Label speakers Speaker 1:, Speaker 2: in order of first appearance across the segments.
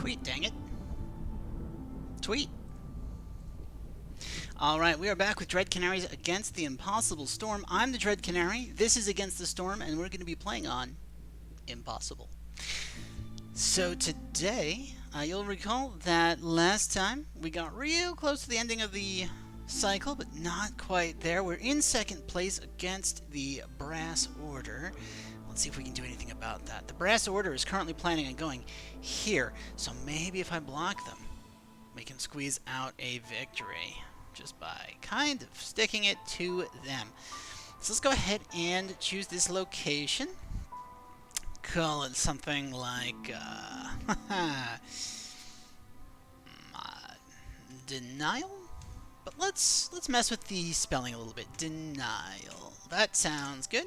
Speaker 1: Tweet, dang it. Tweet. Alright, we are back with Dread Canaries against the Impossible Storm. I'm the Dread Canary, this is Against the Storm, and we're going to be playing on Impossible. So today, you'll recall that last time we got real close to the ending of the cycle, but not quite there. We're in second place against the Brass Order. Let's see if we can do anything about that. The Brass Order is currently planning on going here, so maybe if I block them, we can squeeze out a victory just by kind of sticking it to them. So let's go ahead and choose this location. Call it something like denial, but let's mess with the spelling a little bit. Denial. That sounds good.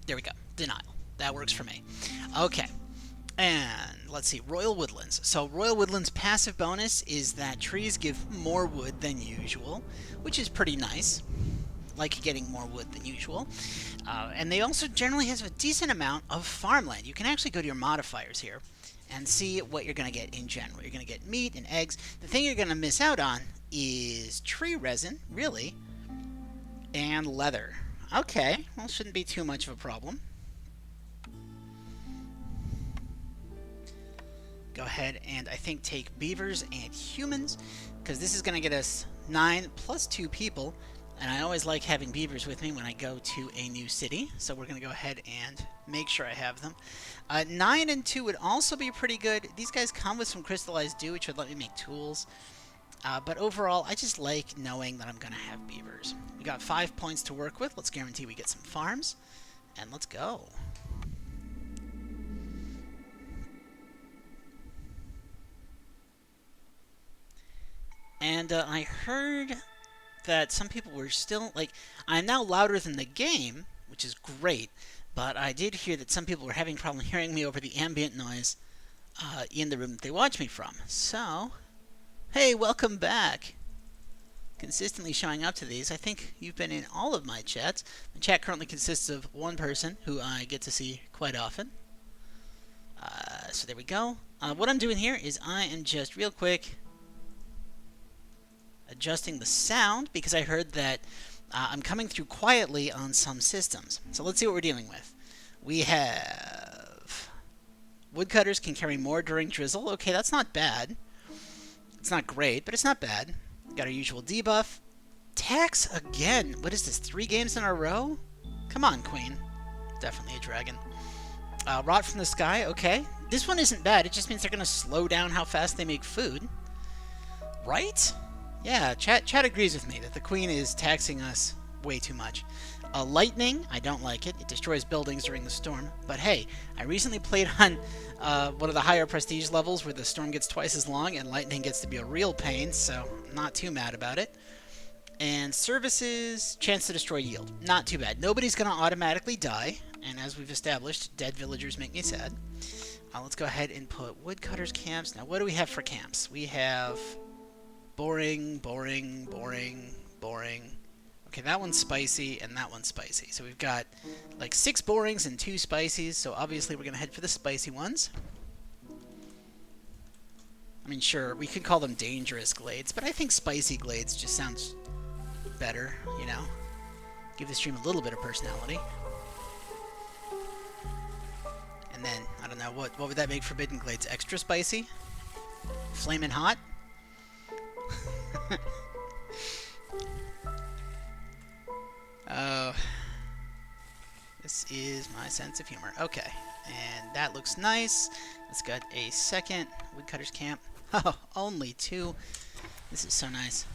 Speaker 1: There we go. Denial. That works for me. Okay. And let's see, Royal Woodlands. So Royal Woodlands' passive bonus is that trees give more wood than usual, which is pretty nice. Like getting more wood than usual. And they also generally have a decent amount of farmland. You can actually go to your modifiers here and see what you're going to get in general. You're going to get meat and eggs. The thing you're going to miss out on is tree resin, really, and leather. Okay, well, shouldn't be too much of a problem. Go ahead and I think take beavers and humans, because this is going to get us 9 plus 2 people, and I always like having beavers with me when I go to a new city, so we're going to go ahead and make sure I have them. 9 and 2 would also be pretty good. These guys come with some crystallized dew, which would let me make tools, but overall I just like knowing that I'm going to have beavers. We got 5 points to work with. Let's guarantee we get some farms, and let's go. And I heard that some people were still, like, I'm now louder than the game, which is great, but I did hear that some people were having trouble hearing me over the ambient noise in the room that they watch me from. So, hey, welcome back. Consistently showing up to these. I think you've been in all of my chats. The chat currently consists of one person who I get to see quite often. So there we go. What I'm doing here is I am just real quick adjusting the sound, because I heard that I'm coming through quietly on some systems. So let's see what we're dealing with. We have woodcutters can carry more during drizzle. Okay, that's not bad. It's not great, but it's not bad. Got our usual debuff. Tax again. What is this, 3 games in a row? Come on, Queen. Definitely a dragon. Rot from the sky. Okay. This one isn't bad. It just means they're going to slow down how fast they make food. Right? Yeah, chat agrees with me that the Queen is taxing us way too much. Lightning, I don't like it. It destroys buildings during the storm. But hey, I recently played on one of the higher prestige levels where the storm gets twice as long and lightning gets to be a real pain, so I'm not too mad about it. And services, chance to destroy yield. Not too bad. Nobody's going to automatically die, and as we've established, dead villagers make me sad. Let's go ahead and put woodcutters camps. Now, what do we have for camps? We have boring, boring, boring, boring. Okay, that one's spicy, and that one's spicy. So we've got like 6 borings and 2 spicies, so obviously we're going to head for the spicy ones. I mean, sure, we could call them dangerous glades, but I think spicy glades just sounds better, you know? Give the stream a little bit of personality. And then, I don't know, what would that make Forbidden Glades? Extra spicy? Flamin' hot? Oh, this is my sense of humor. Okay, and that looks nice. Let's get a second woodcutters camp. Oh, only 2. This is so nice.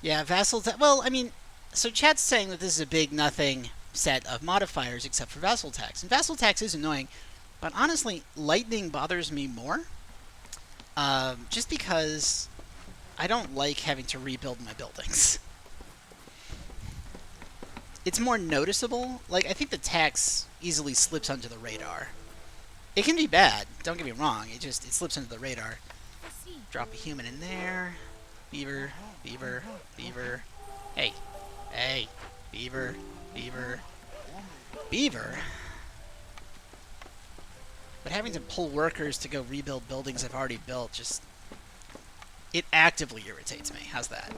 Speaker 1: Yeah, vassal. Well, I mean, so chat's saying that this is a big nothing set of modifiers except for vassal tax, and vassal tax is annoying. But honestly, lightning bothers me more. Just because I don't like having to rebuild my buildings. It's more noticeable. Like, I think the tax easily slips under the radar. It can be bad, don't get me wrong, it slips under the radar. Drop a human in there. Beaver, beaver, beaver. Hey, hey, Beaver, beaver, beaver. But having to pull workers to go rebuild buildings I've already built just... it actively irritates me. How's that?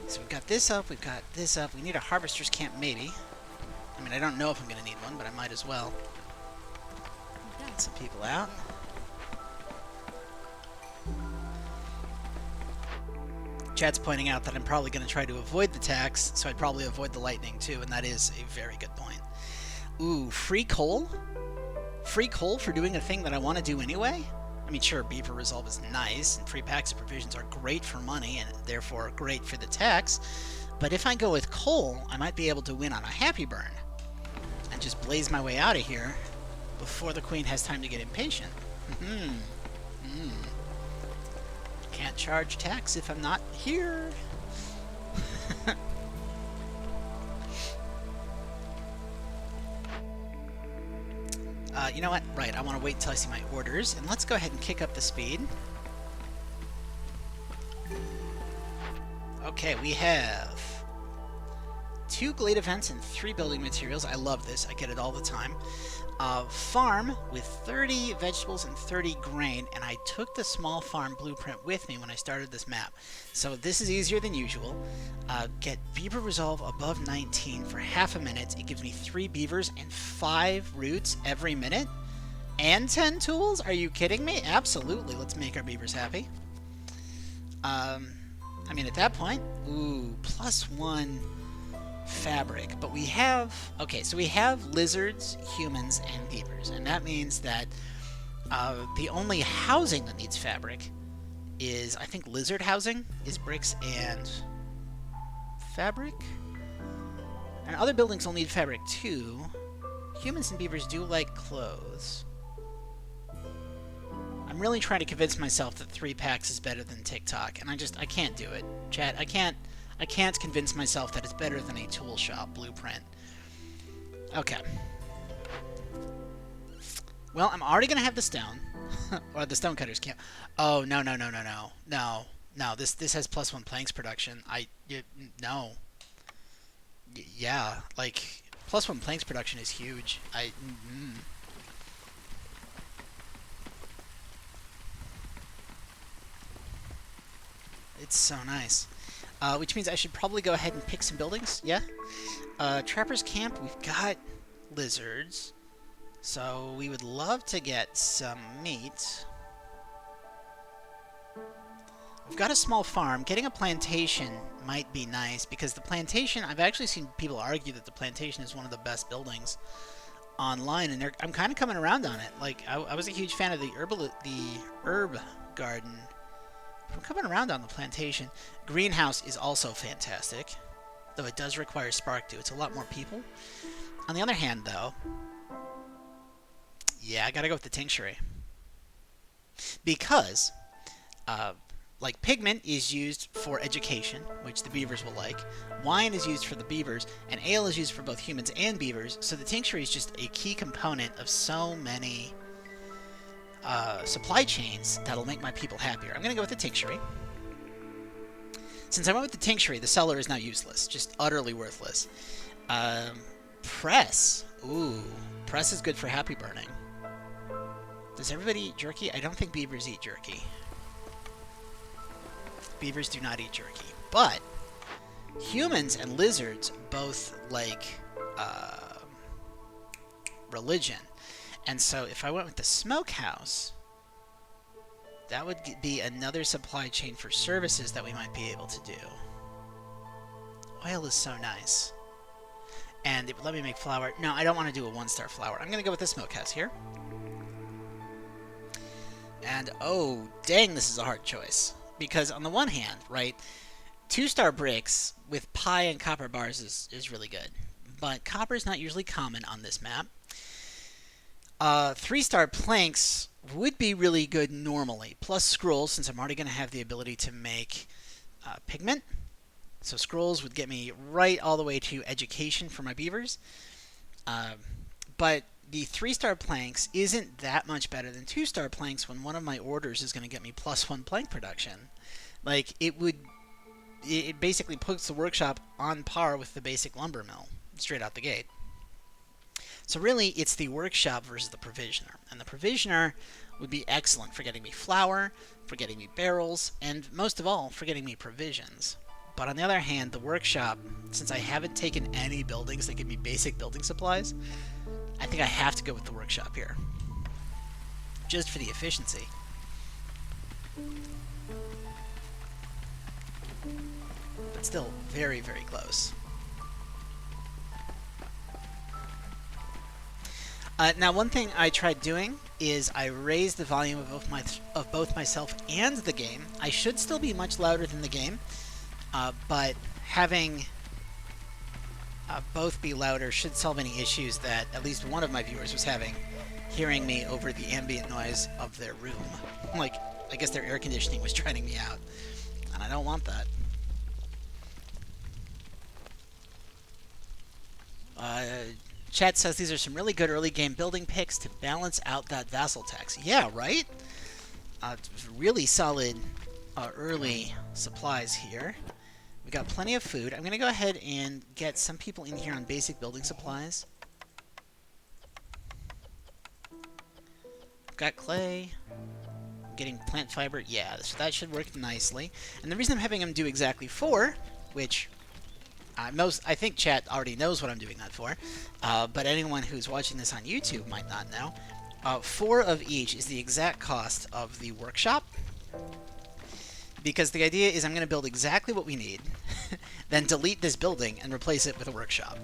Speaker 1: So we've got this up, we've got this up. We need a harvester's camp, maybe. I mean, I don't know if I'm going to need one, but I might as well. Get some people out. Chat's pointing out that I'm probably going to try to avoid the tax, so I'd probably avoid the lightning too, and that is a very good point. Ooh, free coal? Free coal for doing a thing that I want to do anyway? I mean, sure, beaver resolve is nice, and free packs of provisions are great for money, and therefore great for the tax, but if I go with coal, I might be able to win on a happy burn, and just blaze my way out of here before the queen has time to get impatient. Can't charge tax if I'm not here. You know what? Right, I want to wait until I see my orders, and let's go ahead and kick up the speed. Okay, we have 2 glade events and 3 building materials. I love this. I get it all the time. Farm with 30 vegetables and 30 grain, and I took the small farm blueprint with me when I started this map. So this is easier than usual. Get beaver resolve above 19 for half a minute. It gives me 3 beavers and 5 roots every minute. And 10 tools? Are you kidding me? Absolutely. Let's make our beavers happy. I mean, at that point, ooh, +1 fabric, but we have, okay, so we have lizards, humans, and beavers, and that means that the only housing that needs fabric is, I think, lizard housing is bricks and fabric, and other buildings will need fabric too. Humans and beavers do like clothes. I'm really trying to convince myself that 3 packs is better than TikTok, and I can't do it. Chat, I can't convince myself that it's better than a tool shop blueprint. Okay. Well, I'm already going to have the stone. Or the stonecutters can't. Oh, no. No, this has +1 planks production. No. Yeah, like, +1 planks production is huge. It's so nice. Which means I should probably go ahead and pick some buildings, yeah? Trapper's Camp, we've got lizards. So we would love to get some meat. We've got a small farm. Getting a plantation might be nice, because the plantation, I've actually seen people argue that the plantation is one of the best buildings online, and I'm kind of coming around on it. Like, I was a huge fan of the herb garden. I'm coming around on the plantation. Greenhouse is also fantastic, though it does require spark dew. It's a lot more people. On the other hand, though, yeah, I gotta go with the tincture. Because, like, pigment is used for education, which the beavers will like. Wine is used for the beavers, and ale is used for both humans and beavers, so the tincture is just a key component of so many supply chains that'll make my people happier. I'm going to go with the tincture. Since I went with the tincture, the cellar is now useless. Just utterly worthless. Press. Ooh. Press is good for happy burning. Does everybody eat jerky? I don't think beavers eat jerky. Beavers do not eat jerky. But humans and lizards both like religion. And so if I went with the smokehouse, that would be another supply chain for services that we might be able to do. Oil is so nice. And it would let me make flour. No, I don't want to do a 1-star flour. I'm going to go with the smokehouse here. And, oh, dang, this is a hard choice. Because on the one hand, right, 2-star bricks with pie and copper bars is really good. But copper is not usually common on this map. 3-star planks would be really good normally, plus scrolls, since I'm already going to have the ability to make pigment. So scrolls would get me right all the way to education for my beavers. But the 3-star planks isn't that much better than 2-star planks when one of my orders is going to get me +1 plank production. Like, it would it basically puts the workshop on par with the basic lumber mill straight out the gate. So really, it's the workshop versus the provisioner. And the provisioner would be excellent for getting me flour, for getting me barrels, and most of all, for getting me provisions. But on the other hand, the workshop, since I haven't taken any buildings that give me basic building supplies, I think I have to go with the workshop here. Just for the efficiency. But still very, very close. Now, one thing I tried doing is I raised the volume of both myself and the game. I should still be much louder than the game, but having both be louder should solve any issues that at least one of my viewers was having, hearing me over the ambient noise of their room. Like, I guess their air conditioning was drowning me out, and I don't want that. Chat says these are some really good early game building picks to balance out that vassal tax. Yeah, right? Really solid early supplies here. We got plenty of food. I'm going to go ahead and get some people in here on basic building supplies. Got clay. Getting plant fiber. Yeah, so that should work nicely. And the reason I'm having them do exactly 4, which I think chat already knows what I'm doing that for, but anyone who's watching this on YouTube might not know. 4 of each is the exact cost of the workshop, because the idea is I'm going to build exactly what we need, then delete this building and replace it with a workshop.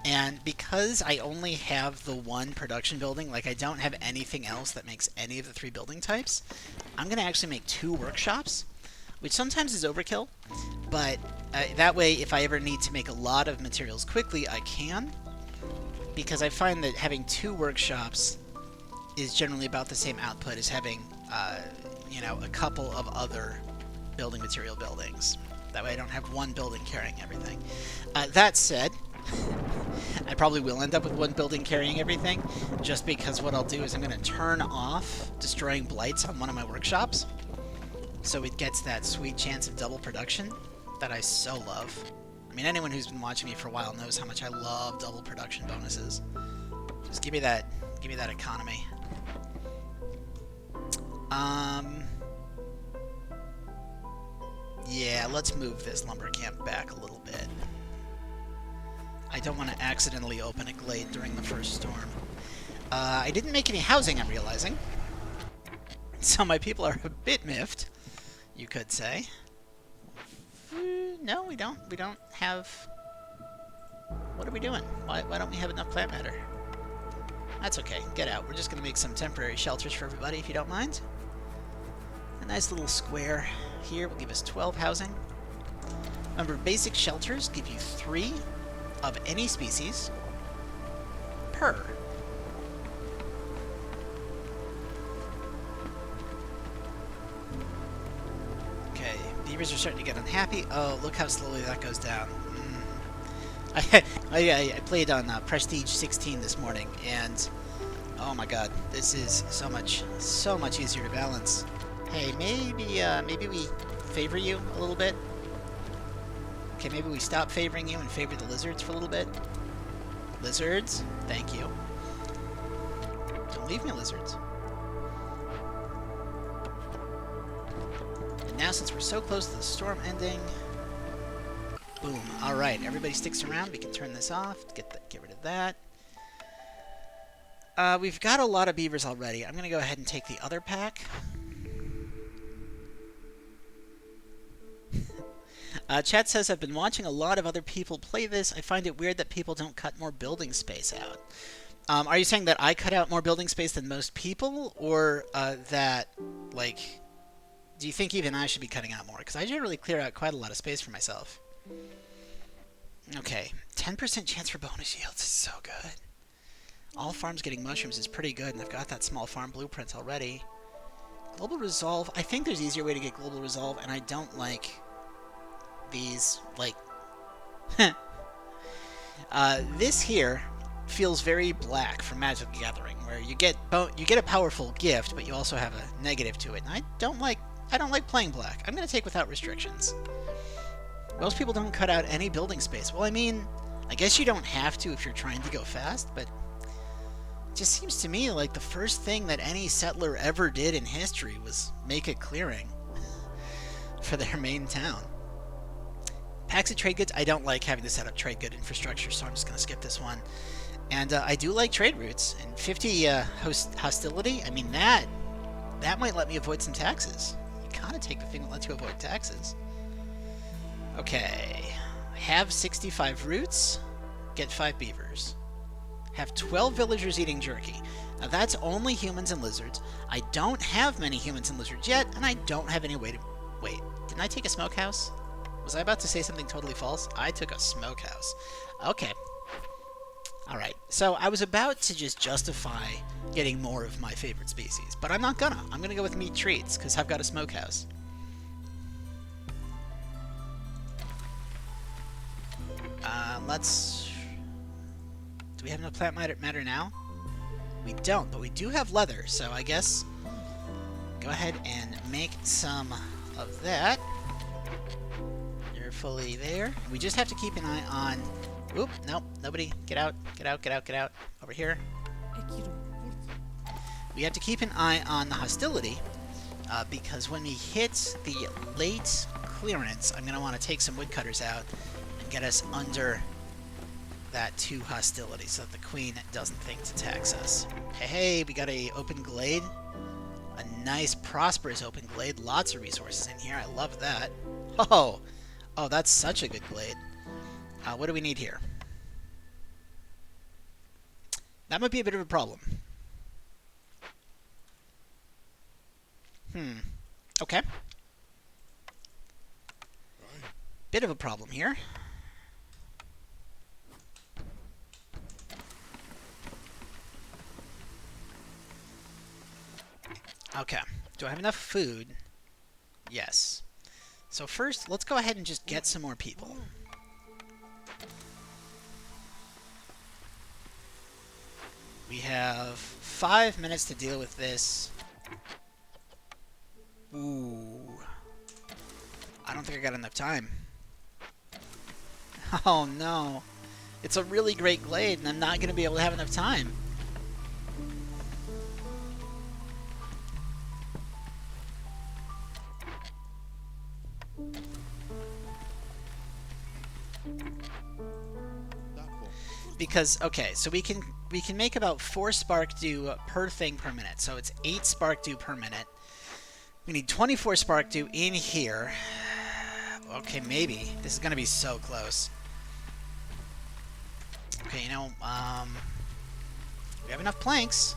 Speaker 1: And because I only have the 1 production building, like I don't have anything else that makes any of the 3 building types, I'm going to actually make 2 workshops, which sometimes is overkill, but that way if I ever need to make a lot of materials quickly, I can, because I find that having 2 workshops is generally about the same output as having, you know, a couple of other building material buildings. That way I don't have 1 building carrying everything. That said, I probably will end up with 1 building carrying everything, just because what I'll do is I'm going to turn off destroying blights on one of my workshops, so it gets that sweet chance of double production that I so love. I mean, anyone who's been watching me for a while knows how much I love double production bonuses. Just give me that economy. Yeah, let's move this lumber camp back a little bit. I don't want to accidentally open a glade during the first storm. I didn't make any housing, I'm realizing. So my people are a bit miffed, you could say. No, we don't. We don't have... What are we doing? Why don't we have enough plant matter? That's okay. Get out. We're just going to make some temporary shelters for everybody, if you don't mind. A nice little square here will give us 12 housing. Remember, basic shelters give you 3 of any species per. Okay, beavers are starting to get unhappy. Oh, look how slowly that goes down. I played on Prestige 16 this morning, and oh my god, this is so much easier to balance. Hey, maybe we favor you a little bit. Okay, maybe we stop favoring you and favor the lizards for a little bit. Lizards, thank you. Don't leave me, lizards. And now, since we're so close to the storm ending, boom. All right, everybody sticks around. We can turn this off. Get rid of that. We've got a lot of beavers already. I'm going to go ahead and take the other pack. Chat says, I've been watching a lot of other people play this. I find it weird that people don't cut more building space out. Are you saying that I cut out more building space than most people? Or that, like, do you think even I should be cutting out more? Because I generally clear out quite a lot of space for myself. Okay, 10% chance for bonus yields is so good. All farms getting mushrooms is pretty good, and I've got that small farm blueprint already. Global Resolve, I think there's easier way to get Global Resolve, and I don't like these, like... this here feels very black from Magic the Gathering, where you get a powerful gift, but you also have a negative to it, and I don't like playing black. I'm going to take without restrictions. Most people don't cut out any building space. Well, I mean, I guess you don't have to if you're trying to go fast, but it just seems to me like the first thing that any settler ever did in history was make a clearing for their main town. Packs of trade goods. I don't like having to set up trade good infrastructure, so I'm just going to skip this one. And I do like trade routes. And 50 hostility, I mean, that might let me avoid some taxes. You kind of take the thing that lets you avoid taxes. Okay. Have 65 roots, get 5 beavers. Have 12 villagers eating jerky. Now that's only humans and lizards. I don't have many humans and lizards yet, and I don't have any way to... Wait, didn't I take a smokehouse? Was I about to say something totally false? I took a smokehouse. Okay. Alright, so I was about to just justify getting more of my favorite species, but I'm not gonna. I'm gonna go with meat treats, because I've got a smokehouse. Let's... Do we have enough plant matter now? We don't, but we do have leather, so I guess go ahead and make some of that. You're fully there. We just have to keep an eye on... Oop, nope, nobody. Get out, get out, get out, get out. Over here. We have to keep an eye on the hostility, because when we hit the late clearance, I'm going to want to take some woodcutters out and get us under that 2 hostility so that the queen doesn't think to tax us. Hey, we got a open glade. A nice, prosperous open glade. Lots of resources in here. I love that. Oh, that's such a good glade. What do we need here? That might be a bit of a problem. Okay. Bit of a problem here. Okay. Do I have enough food? Yes. So first, let's go ahead and just get some more people. We have 5 minutes to deal with this. Ooh. I don't think I got enough time. Oh no. It's a really great glade and I'm not going to be able to have enough time. Because, okay, so we can make about 4 spark dew per thing per minute. So it's 8 spark dew per minute. We need 24 spark dew in here. Okay, maybe. This is going to be so close. Okay, you know, we have enough planks.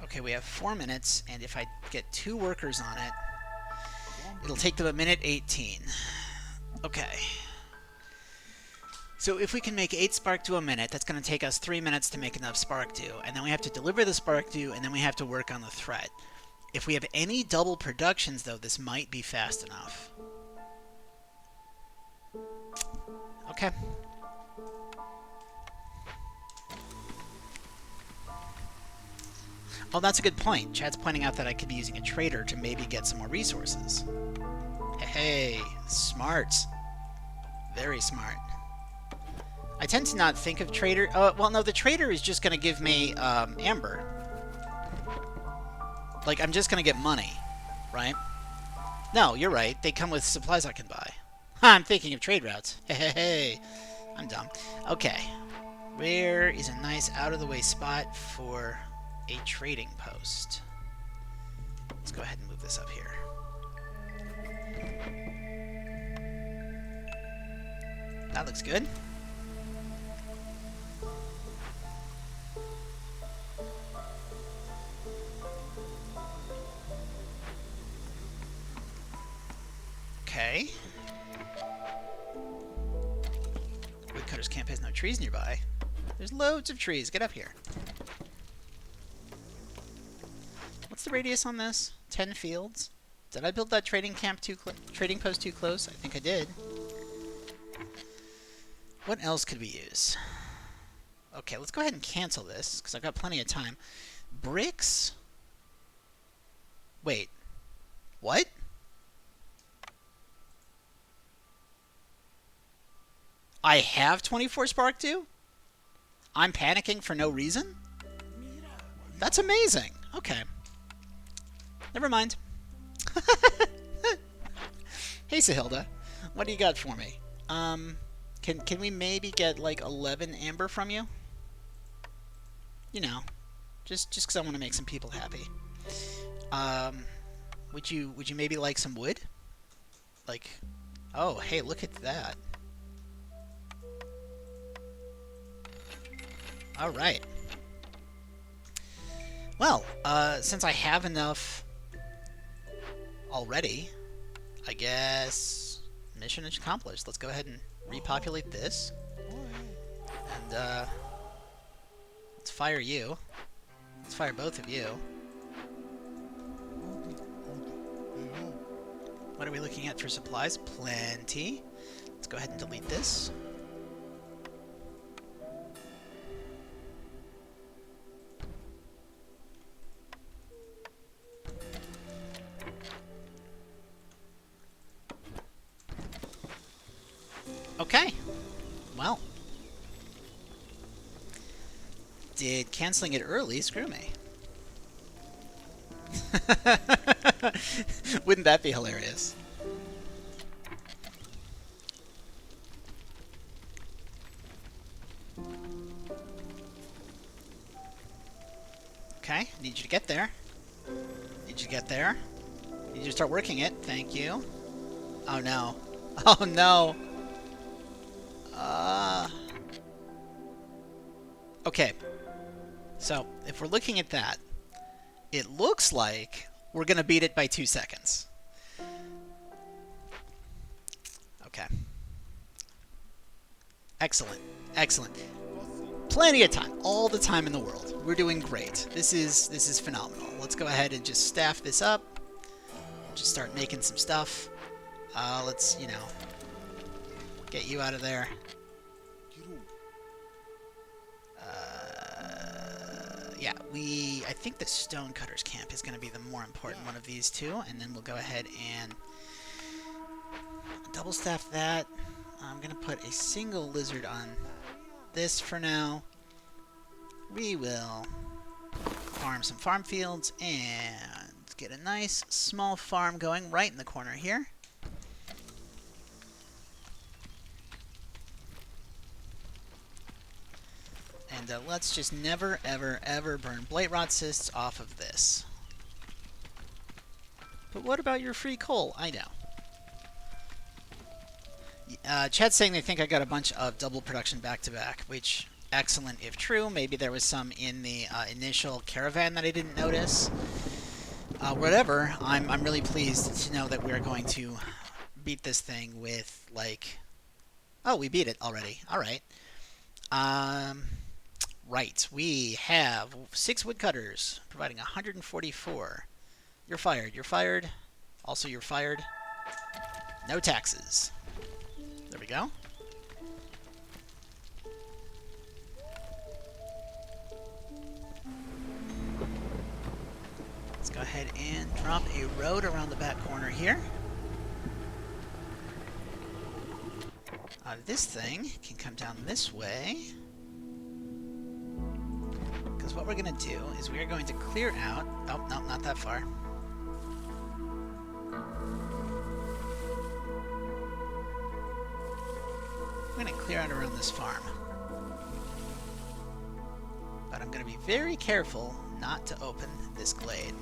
Speaker 1: Okay, we have 4 minutes, and if I get 2 workers on it, it'll take them a minute 18. Okay. So if we can make 8 spark dew a minute, that's going to take us 3 minutes to make enough spark dew, and then we have to deliver the spark dew, and then we have to work on the thread. If we have any double productions, though, this might be fast enough. Okay. Oh, that's a good point. Chad's pointing out that I could be using a trader to maybe get some more resources. Hey, smart. Very smart. I tend to not think of trader... well, no, the trader is just going to give me amber. Like, I'm just going to get money, right? No, you're right. They come with supplies I can buy. I'm thinking of trade routes. Hey, I'm dumb. Okay. Where is a nice out-of-the-way spot for a trading post? Let's go ahead and move this up here. That looks good. Okay. Woodcutter's camp has no trees nearby. There's loads of trees. Get up here. What's the radius on this? 10 fields? Did I build that trading post too close? I think I did. What else could we use? Okay, let's go ahead and cancel this, because I've got plenty of time. Bricks? Wait. What? I have 24 Spark 2? I'm panicking for no reason? That's amazing. Okay. Never mind. Hey, Sahilda. What do you got for me? Can we maybe get, like, 11 amber from you? You know. Just because I want to make some people happy. Would you maybe like some wood? Like, oh, hey, look at that. All right. Well, since I have enough already, I guess mission accomplished. Let's go ahead and repopulate this. And, let's fire you. Let's fire both of you. What are we looking at for supplies? Plenty. Let's go ahead and delete this. Okay. Well. Did canceling it early screw me? Wouldn't that be hilarious? Okay, need you to get there. Need you to get there. Need you to start working it. Thank you. Oh no. Oh no. Okay. So, if we're looking at that, it looks like we're going to beat it by 2 seconds. Okay. Excellent. Excellent. Plenty of time. All the time in the world. We're doing great. This is phenomenal. Let's go ahead and just staff this up. Just start making some stuff. Let's, you know, get you out of there. Yeah, I think the Stonecutters camp is going to be the more important one of these two, and then we'll go ahead and double staff that. I'm going to put a single lizard on this for now. We will farm some farm fields and get a nice small farm going right in the corner here. And let's just never, ever, ever burn blight rot cysts off of this. But what about your free coal? I know. Chat's saying they think I got a bunch of double production back-to-back, which, excellent if true. Maybe there was some in the initial caravan that I didn't notice. Whatever, I'm really pleased to know that we're going to beat this thing with, like... Oh, we beat it already. Alright. Right, we have 6 woodcutters, providing 144. You're fired. You're fired. Also, you're fired. No taxes. There we go. Let's go ahead and drop a road around the back corner here. This thing can come down this way. Because what we're going to do is we are going to clear out... Oh, no, not that far. We're going to clear out around this farm. But I'm going to be very careful not to open this glade.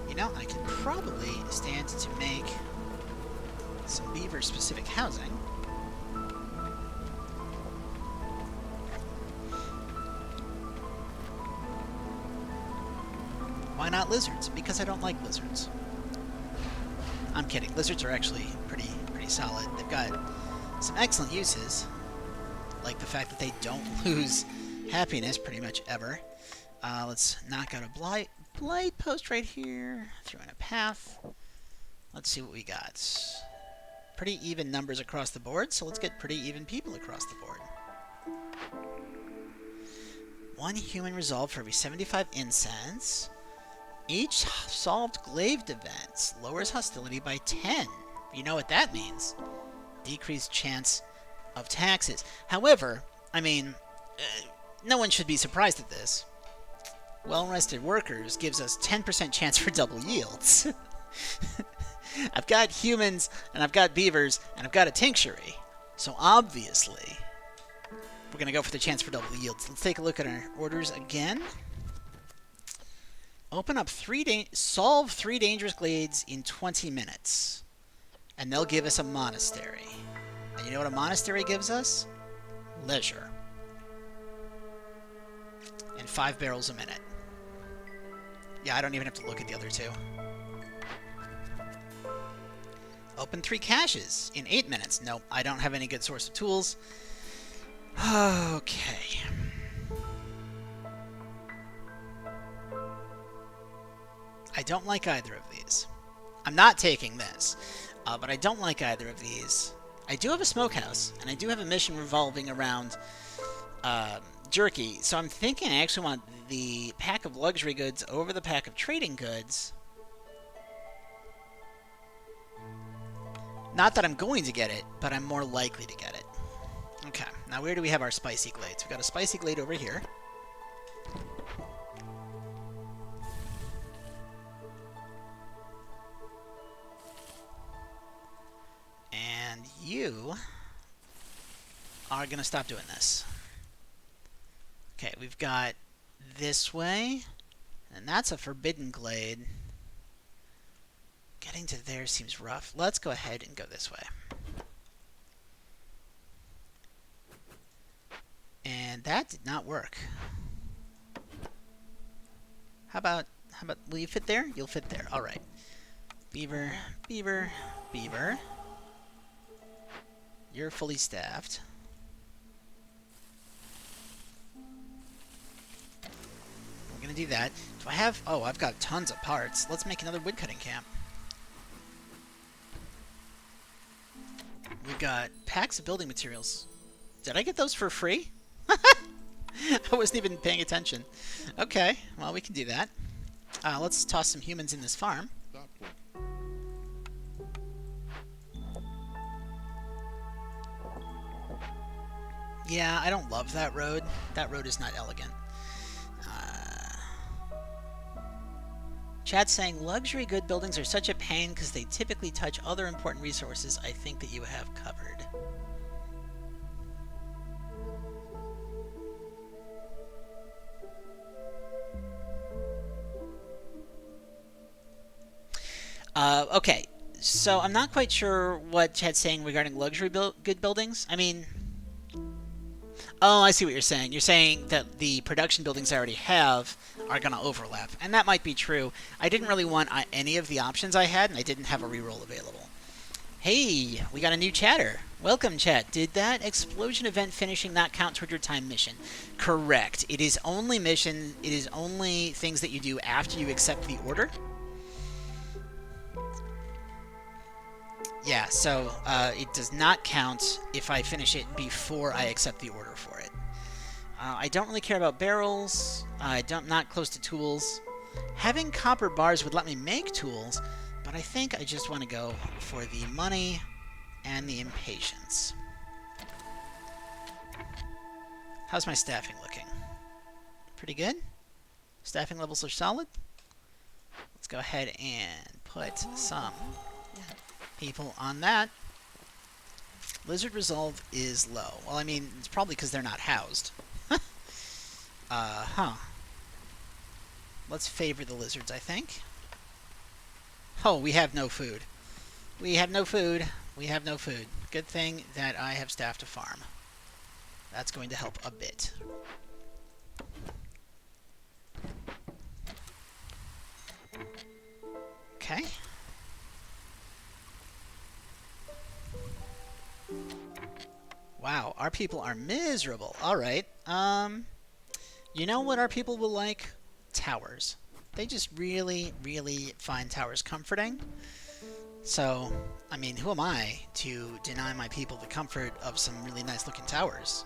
Speaker 1: You know, I could probably stand to make some beaver-specific housing. Why not lizards? Because I don't like lizards. I'm kidding. Lizards are actually pretty solid. They've got some excellent uses, like the fact that they don't lose happiness pretty much ever. Let's knock out a blight post right here. Throw in a path. Let's see what we got. Pretty even numbers across the board, so let's get pretty even people across the board. 1 human resolve for every 75 incense. Each solved glaive event lowers hostility by 10. You know what that means. Decreased chance of taxes. However, I mean, no one should be surprised at this. Well-rested workers gives us 10% chance for double yields. I've got humans, and I've got beavers, and I've got a tinctuary. So obviously, we're going to go for the chance for double yields. Let's take a look at our orders again. Open up solve 3 dangerous glades in 20 minutes. And they'll give us a monastery. And you know what a monastery gives us? Leisure. And 5 barrels a minute. Yeah, I don't even have to look at the other 2. Open 3 caches in 8 minutes. Nope, I don't have any good source of tools. Okay. I don't like either of these. I'm not taking this, but I don't like either of these. I do have a smokehouse, and I do have a mission revolving around jerky, so I'm thinking I actually want the pack of luxury goods over the pack of trading goods. Not that I'm going to get it, but I'm more likely to get it. Okay, now where do we have our spicy glades? We've got a spicy glade over here. And you are going to stop doing this. Okay, we've got this way, and that's a forbidden glade. Getting to there seems rough. Let's go ahead and go this way. And that did not work. How about, will you fit there? You'll fit there. All right. Beaver, beaver, beaver. You're fully staffed. We're going to do that. Do I have... Oh, I've got tons of parts. Let's make another woodcutting camp. We've got packs of building materials. Did I get those for free? I wasn't even paying attention. Okay, well, we can do that. Let's toss some humans in this farm. Yeah, I don't love that road. That road is not elegant. Chat's saying, luxury good buildings are such a pain because they typically touch other important resources I think that you have covered. Okay, so I'm not quite sure what Chat's saying regarding luxury good buildings. I mean... Oh, I see what you're saying. You're saying that the production buildings I already have are going to overlap. And that might be true. I didn't really want any of the options I had, and I didn't have a reroll available. Hey, we got a new chatter. Welcome, chat. Did that explosion event finishing not count toward your time mission? Correct. It is only things that you do after you accept the order. Yeah, so it does not count if I finish it before I accept the order for it. I don't really care about barrels. Not close to tools. Having copper bars would let me make tools, but I think I just want to go for the money and the impatience. How's my staffing looking? Pretty good? Staffing levels are solid? Let's go ahead and put some people on that. Lizard resolve is low. Well, I mean, it's probably because they're not housed. Let's favor the lizards, I think. Oh, we have no food. We have no food. We have no food. Good thing that I have staffed a farm. That's going to help a bit. Okay. Wow, our people are miserable. All right. You know what our people will like? Towers. They just really, really find towers comforting. So, I mean, who am I to deny my people the comfort of some really nice looking towers?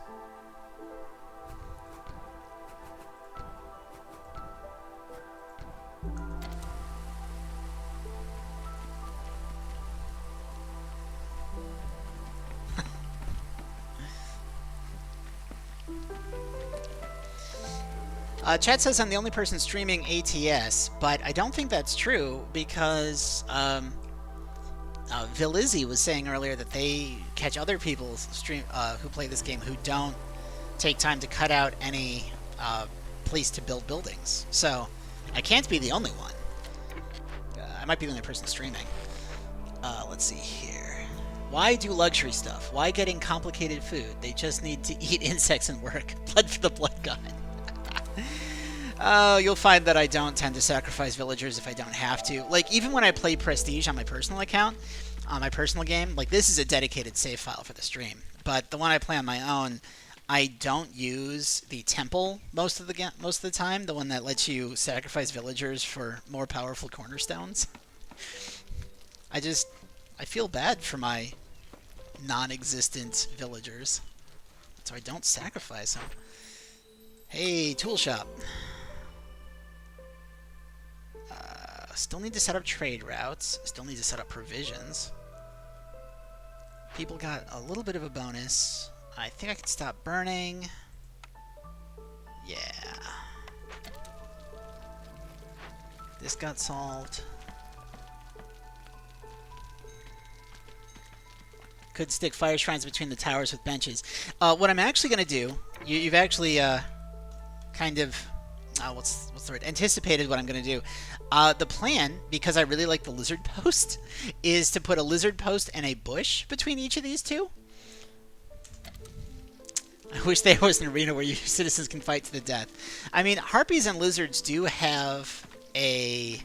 Speaker 1: Chat says I'm the only person streaming ATS, but I don't think that's true because Vilizzi was saying earlier that they catch other people who play this game who don't take time to cut out any place to build buildings. So I can't be the only one. I might be the only person streaming. Let's see here. Why do luxury stuff? Why getting complicated food? They just need to eat insects and work. Blood for the blood god. You'll find that I don't tend to sacrifice villagers if I don't have to. Like, even when I play Prestige on my personal account, on my personal game, like, this is a dedicated save file for the stream. But the one I play on my own, I don't use the temple most of the time, the one that lets you sacrifice villagers for more powerful cornerstones. I feel bad for my non-existent villagers, so I don't sacrifice them. Hey, tool shop. Still need to set up trade routes. Still need to set up provisions. People got a little bit of a bonus. I think I can stop burning. Yeah. This got solved. Could stick fire shrines between the towers with benches. What I'm actually going to do, you've actually kind of... what's the word? Anticipated what I'm going to do. The plan, because I really like the lizard post, is to put a lizard post and a bush between each of these two. I wish there was an arena where your citizens can fight to the death. I mean, harpies and lizards do have a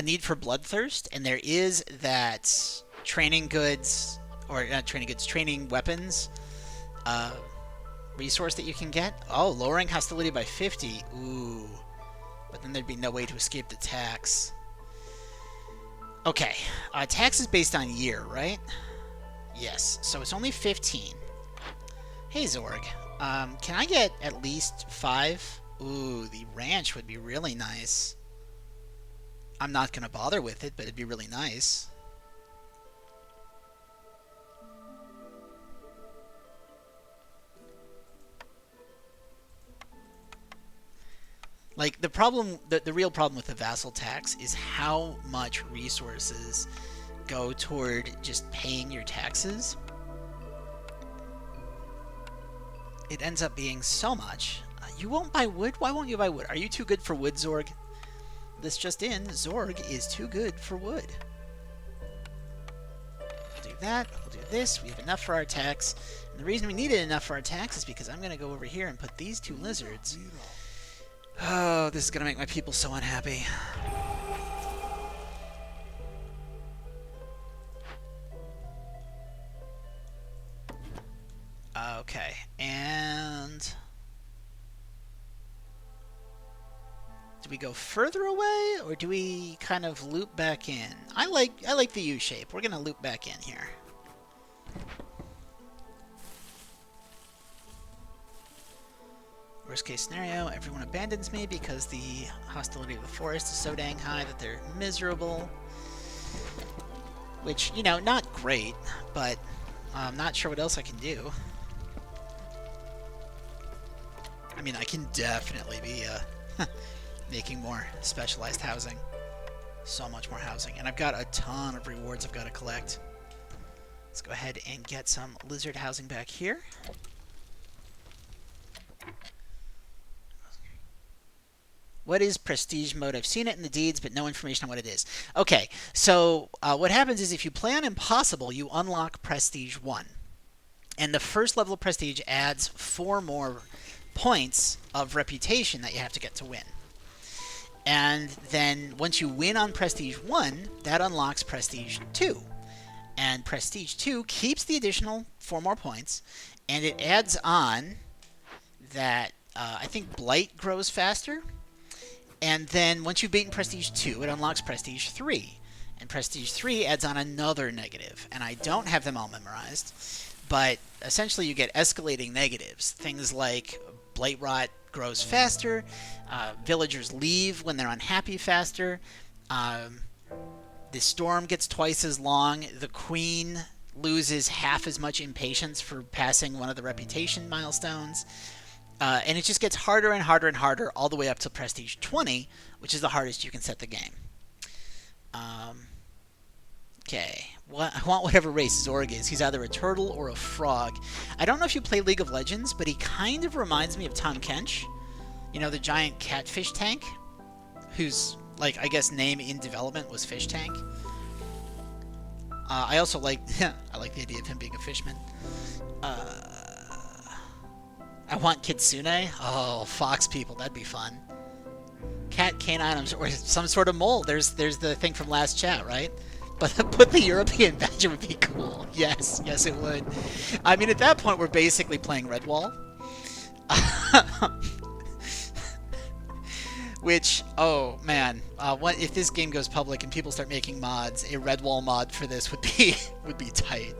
Speaker 1: need for bloodthirst, and there is that training goods, or not training goods, training weapons resource that you can get. Oh, lowering hostility by 50. Ooh. But then there'd be no way to escape the tax. Okay. Tax is based on year, right? Yes. So it's only 15. Hey, Zorg. Can I get at least 5? Ooh, the ranch would be really nice. I'm not going to bother with it, but it'd be really nice. Like, the problem, the real problem with the vassal tax is how much resources go toward just paying your taxes. It ends up being so much. You won't buy wood? Why won't you buy wood? Are you too good for wood, Zorg? This just in, Zorg is too good for wood. We'll do that. We'll do this. We have enough for our tax. And the reason we needed enough for our tax is because I'm going to go over here and put these 2 lizards. Oh, this is going to make my people so unhappy. Okay, and... do we go further away, or do we kind of loop back in? I like the U shape. We're going to loop back in here. Worst case scenario, everyone abandons me because the hostility of the forest is so dang high that they're miserable. Which, you know, not great, but I'm not sure what else I can do. I mean, I can definitely be making more specialized housing. So much more housing. And I've got a ton of rewards I've got to collect. Let's go ahead and get some lizard housing back here. What is prestige mode? I've seen it in the deeds, but no information on what it is. Okay, so what happens is if you play on Impossible, you unlock Prestige 1. And the first level of Prestige adds 4 more points of reputation that you have to get to win. And then once you win on Prestige 1, that unlocks Prestige 2. And Prestige 2 keeps the additional 4 more points, and it adds on that I think Blight grows faster. And then once you've beaten Prestige 2, it unlocks Prestige 3. And Prestige 3 adds on another negative. And I don't have them all memorized, but essentially you get escalating negatives. Things like Blight Rot grows faster, villagers leave when they're unhappy faster, the storm gets twice as long, the queen loses half as much impatience for passing one of the reputation milestones. And it just gets harder and harder and harder all the way up to Prestige 20, which is the hardest you can set the game. Okay. I want whatever race Zorg is. He's either a turtle or a frog. I don't know if you play League of Legends, but he kind of reminds me of Tom Kench. You know, the giant catfish tank? Whose, like, I guess name in development was Fish Tank. I also like... I like the idea of him being a fishman. I want Kitsune. Oh, fox people. That'd be fun. Cat, canine, or some sort of mole. There's the thing from last chat, right? But put the European badger would be cool. Yes, yes it would. I mean, at that point, we're basically playing Redwall. Which, oh man, what if this game goes public and people start making mods? A Redwall mod for this would be tight.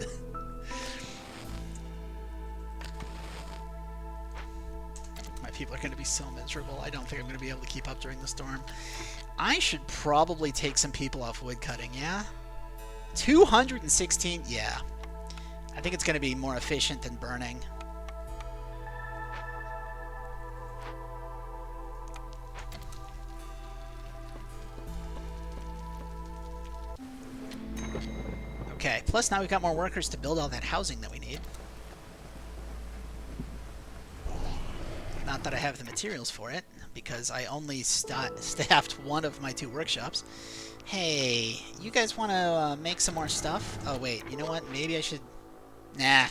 Speaker 1: People are going to be so miserable. I don't think I'm going to be able to keep up during the storm. I should probably take some people off wood cutting, yeah? 216? Yeah. I think it's going to be more efficient than burning. Okay, plus now we've got more workers to build all that housing that we need. Not that I have the materials for it, because I only staffed one of my 2 workshops. Hey, you guys want to make some more stuff? Oh, wait, you know what? Maybe I should... Nah.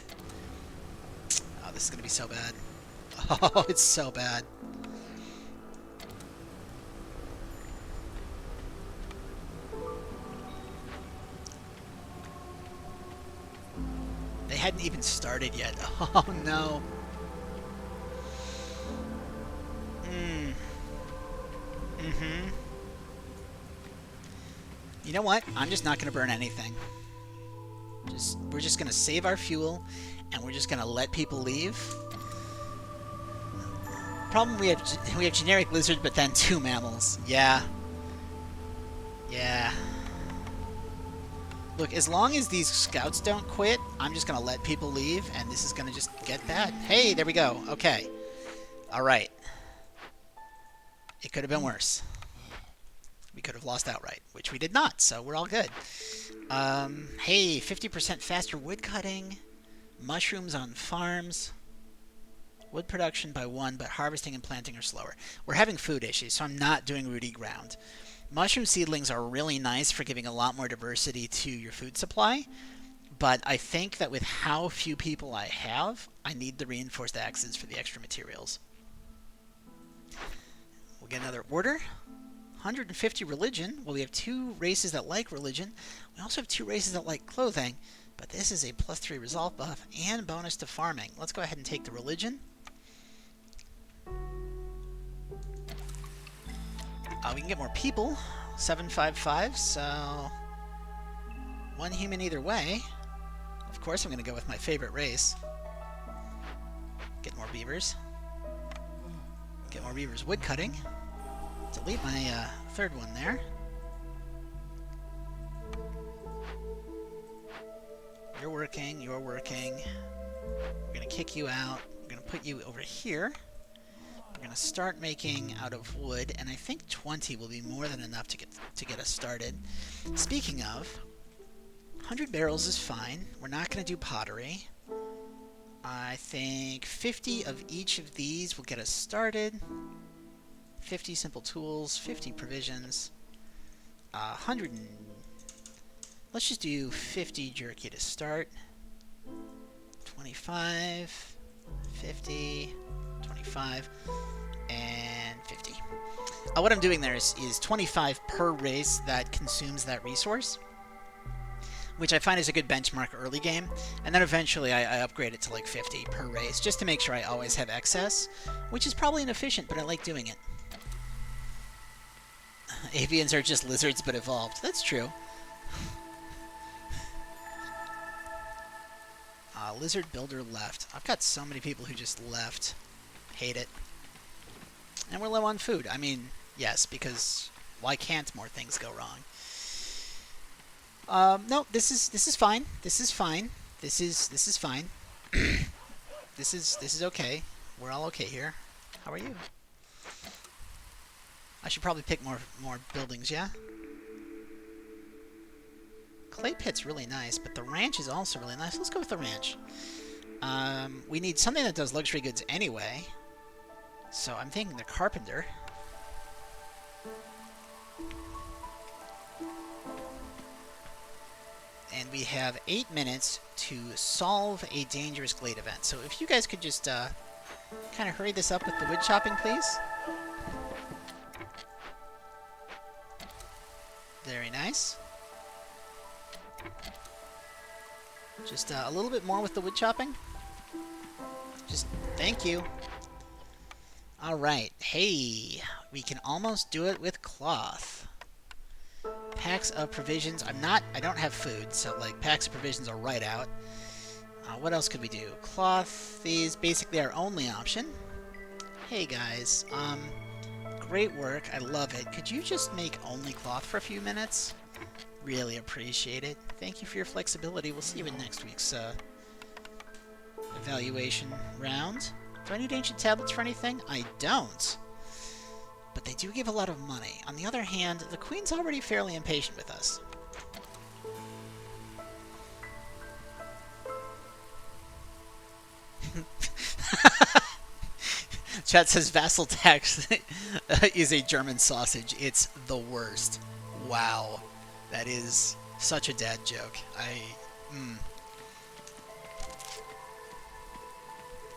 Speaker 1: Oh, this is going to be so bad. Oh, it's so bad. They hadn't even started yet. Oh, no. You know what? I'm just not going to burn anything. We're just going to save our fuel, and we're just going to let people leave. Problem, we have generic lizard, but then 2 mammals. Yeah. Yeah. Look, as long as these scouts don't quit, I'm just going to let people leave, and this is going to just get bad. Hey, there we go. Okay. All right. It could have been worse. We could have lost outright, which we did not, so we're all good. Hey, 50% faster wood cutting, mushrooms on farms, wood production by 1, but harvesting and planting are slower. We're having food issues, so I'm not doing rooty ground. Mushroom seedlings are really nice for giving a lot more diversity to your food supply, but I think that with how few people I have, I need the reinforced axes for the extra materials. We'll get another order. 150 religion. Well, we have 2 races that like religion. We also have 2 races that like clothing, but this is a +3 resolve buff and bonus to farming. Let's go ahead and take the religion. We can get more people. 755, so 1 human either way. Of course I'm going to go with my favorite race. Get more beavers. Get more beavers wood cutting. Delete my 3rd one there. You're working, you're working. We're going to kick you out. We're going to put you over here. We're going to start making out of wood, and I think 20 will be more than enough to get us started. Speaking of, 100 barrels is fine. We're not going to do pottery. I think 50 of each of these will get us started. 50 simple tools, 50 provisions, 100 and... Let's just do 50 jerky to start. 25, 50, 25, and 50. What I'm doing there is 25 per race that consumes that resource. which I find is a good benchmark early game, and then eventually I upgrade it to like 50 per race, just to make sure I always have excess, which is probably inefficient, but I like doing it. Avians are just lizards but evolved. That's true. Lizard builder left. I've got so many people who just left. Hate it. And we're low on food. I mean, yes, because why can't more things go wrong? No, this is fine. This is fine. This is fine. This is okay. We're all okay here. How are you? I should probably pick more buildings, yeah? Clay pit's really nice, but the ranch is also really nice. Let's go with the ranch. We need something that does luxury goods anyway. So I'm thinking the carpenter. And we have 8 minutes to solve a dangerous glade event. So if you guys could just kind of hurry this up with the wood chopping, please. Very nice. Just a little bit more with the wood chopping. Just thank you. All right. Hey, we can almost do it with cloth. Packs of provisions. I don't have food, so like packs of provisions are right out. What else could we do? Cloth is basically our only option. Hey guys, great work. I love it. Could you just make only cloth for a few minutes? Really appreciate it. Thank you for your flexibility. We'll see you in next week's evaluation round. Do I need ancient tablets for anything? I don't. But they do give a lot of money. On the other hand, the Queen's already fairly impatient with us. Chat says vassal tax is a German sausage. It's the worst. Wow. That is such a dad joke.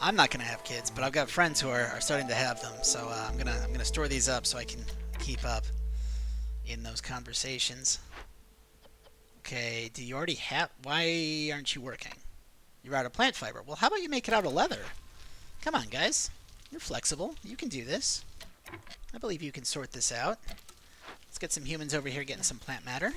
Speaker 1: I'm not gonna have kids, but I've got friends who are starting to have them, so I'm gonna store these up so I can keep up in those conversations. Okay, do you already have? Why aren't you working? You're out of plant fiber. Well, how about you make it out of leather? Come on, guys. You're flexible. You can do this. I believe you can sort this out. Let's get some humans over here getting some plant matter.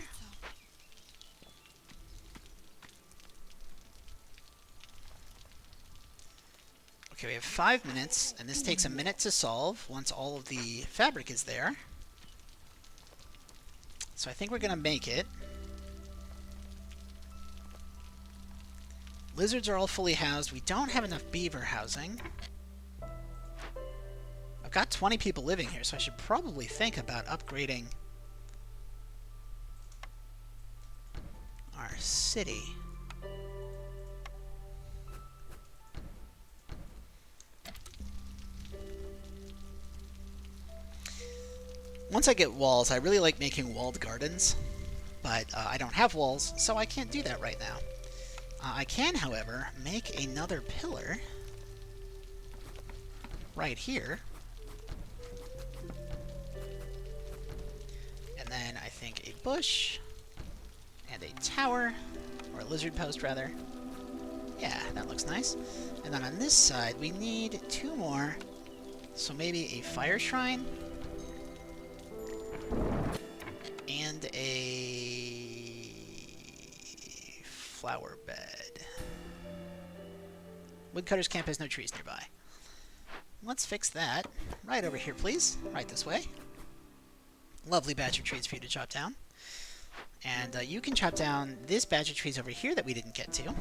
Speaker 1: Okay, we have 5 minutes, and this takes a minute to solve once all of the fabric is there. So I think we're going to make it. Lizards are all fully housed. We don't have enough beaver housing. I've got 20 people living here, so I should probably think about upgrading our city. Once I get walls, I really like making walled gardens, but I don't have walls, so I can't do that right now. I can, however, make another pillar right here. And then I think a bush and a tower, or a lizard post rather. Yeah, that looks nice. And then on this side, we need 2 more. So maybe a fire shrine and a flower bed. Woodcutter's camp has no trees nearby. Let's fix that. Right over here, please. Right this way. Lovely batch of trees for you to chop down. And you can chop down this batch of trees over here that we didn't get to.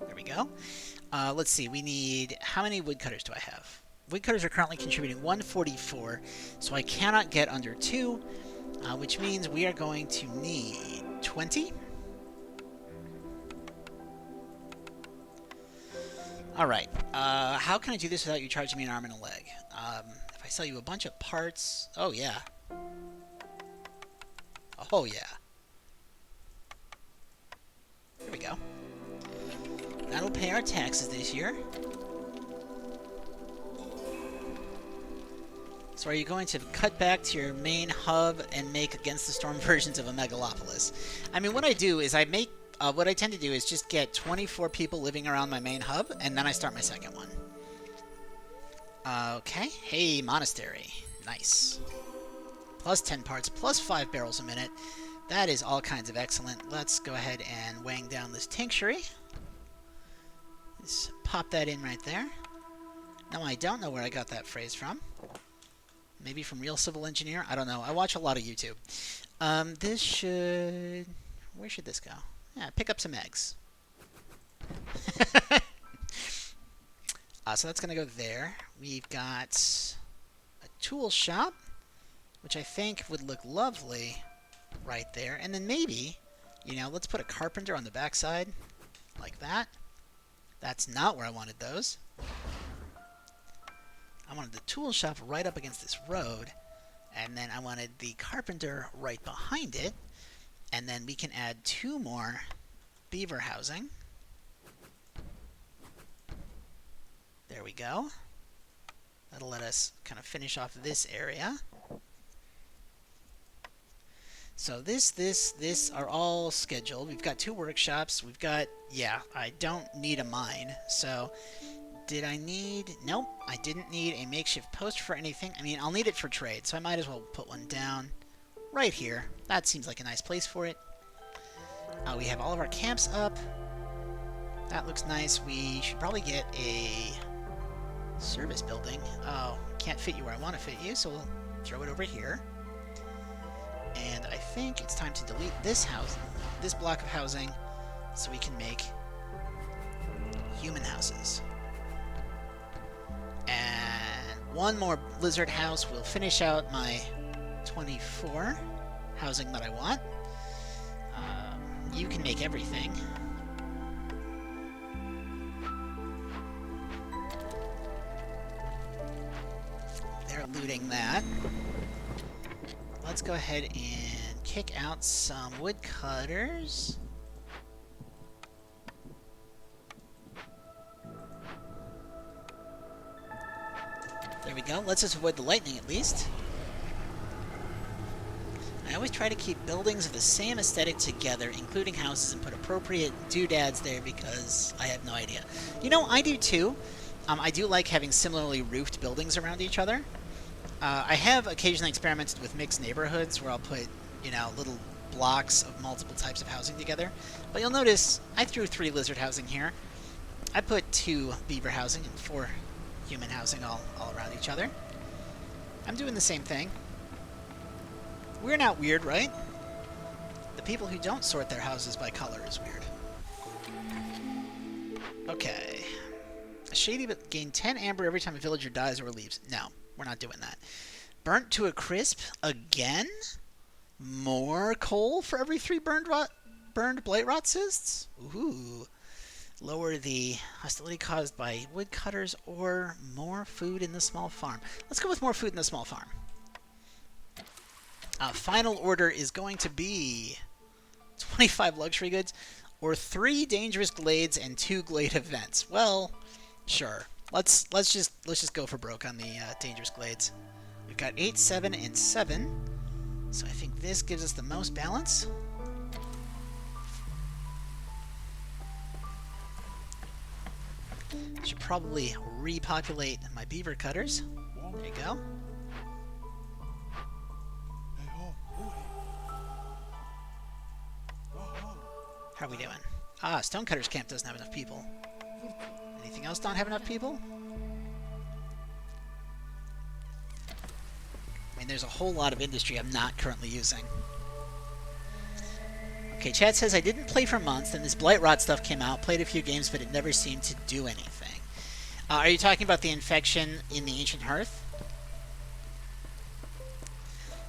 Speaker 1: There we go. Let's see, we need... How many woodcutters do I have? Woodcutters are currently contributing 144, so I cannot get under 2, which means we are going to need 20. Alright, how can I do this without you charging me an arm and a leg? If I sell you a bunch of parts... Oh, yeah. Oh, yeah. There we go. That'll pay our taxes this year. So are you going to cut back to your main hub and make Against the Storm versions of a megalopolis? I mean, what I do is I make... what I tend to do is just get 24 people living around my main hub, and then I start my second one. Okay. Hey, monastery. Nice. Plus 10 parts, plus 5 barrels a minute. That is all kinds of excellent. Let's go ahead and wang down this tinctury. Let's pop that in right there. Now, I don't know where I got that phrase from. Maybe from Real Civil Engineer? I don't know. I watch a lot of YouTube. This should... Where should this go? Yeah, pick up some eggs. So that's going to go there. We've got a tool shop, which I think would look lovely right there. And then maybe, you know, let's put a carpenter on the backside, like that. That's not where I wanted those. I wanted the tool shop right up against this road, and then I wanted the carpenter right behind it, and then we can add 2 more beaver housing. There we go. That'll let us kind of finish off this area. So this are all scheduled. We've got 2 workshops. We've got, yeah, I don't need a mine. So did I need, nope, I didn't need a makeshift post for anything. I mean, I'll need it for trade, so I might as well put one down right here. That seems like a nice place for it. We have all of our camps up. That looks nice. We should probably get a service building. Oh, can't fit you where I want to fit you, so we'll throw it over here. And I think it's time to delete this house, this block of housing, so we can make human houses. And 1 more lizard house will finish out my 24 housing that I want. You can make everything. They're looting that. Let's go ahead and kick out some woodcutters. There we go. Let's just avoid the lightning at least. I always try to keep buildings of the same aesthetic together, including houses, and put appropriate doodads there because I have no idea. You know, I do too. I do like having similarly roofed buildings around each other. I have occasionally experimented with mixed neighborhoods where I'll put, you know, little blocks of multiple types of housing together. But you'll notice I threw 3 lizard housing here. I put 2 beaver housing and 4 human housing all around each other. I'm doing the same thing. We're not weird, right? The people who don't sort their houses by color is weird. Okay. A shady but gain 10 amber every time a villager dies or leaves. No, we're not doing that. Burnt to a crisp again? More coal for every 3 burned blight rot cysts? Ooh. Lower the hostility caused by woodcutters or more food in the small farm. Let's go with more food in the small farm. Final order is going to be 25 luxury goods or 3 dangerous glades and 2 glade events. Well, sure. Let's just go for broke on the dangerous glades. We've got 8, 7, and 7. So I think this gives us the most balance. Should probably repopulate my beaver cutters. There you go. How are we doing? Stonecutters Camp doesn't have enough people. Anything else not have enough people? I mean, there's a whole lot of industry I'm not currently using. Okay, chat says, I didn't play for months, then this Blight Rot stuff came out, played a few games, but it never seemed to do anything. Are you talking about the infection in the Ancient Hearth?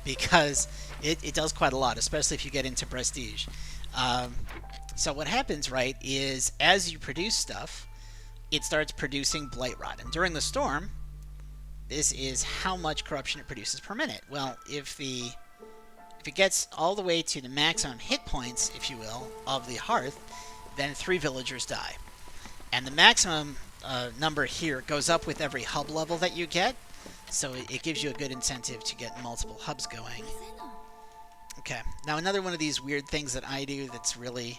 Speaker 1: Because it does quite a lot, especially if you get into Prestige. So what happens, right, is as you produce stuff, it starts producing Blight Rot. And during the storm, this is how much corruption it produces per minute. Well, if it gets all the way to the maximum hit points, if you will, of the hearth, then 3 villagers die. And the maximum number here goes up with every hub level that you get. So it gives you a good incentive to get multiple hubs going. Okay, now another one of these weird things that I do that's really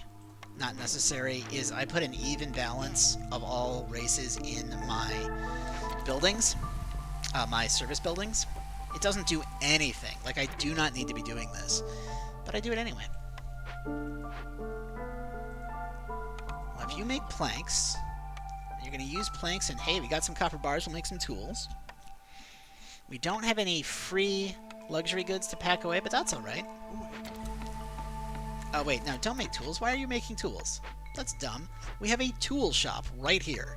Speaker 1: not necessary is I put an even balance of all races in my buildings, my service buildings. It doesn't do anything. Like, I do not need to be doing this, but I do it anyway. Well, if you make planks, you're going to use planks, and hey, we got some copper bars, we'll make some tools. We don't have any free luxury goods to pack away, but that's alright. Oh, wait, no, don't make tools. Why are you making tools? That's dumb. We have a tool shop right here.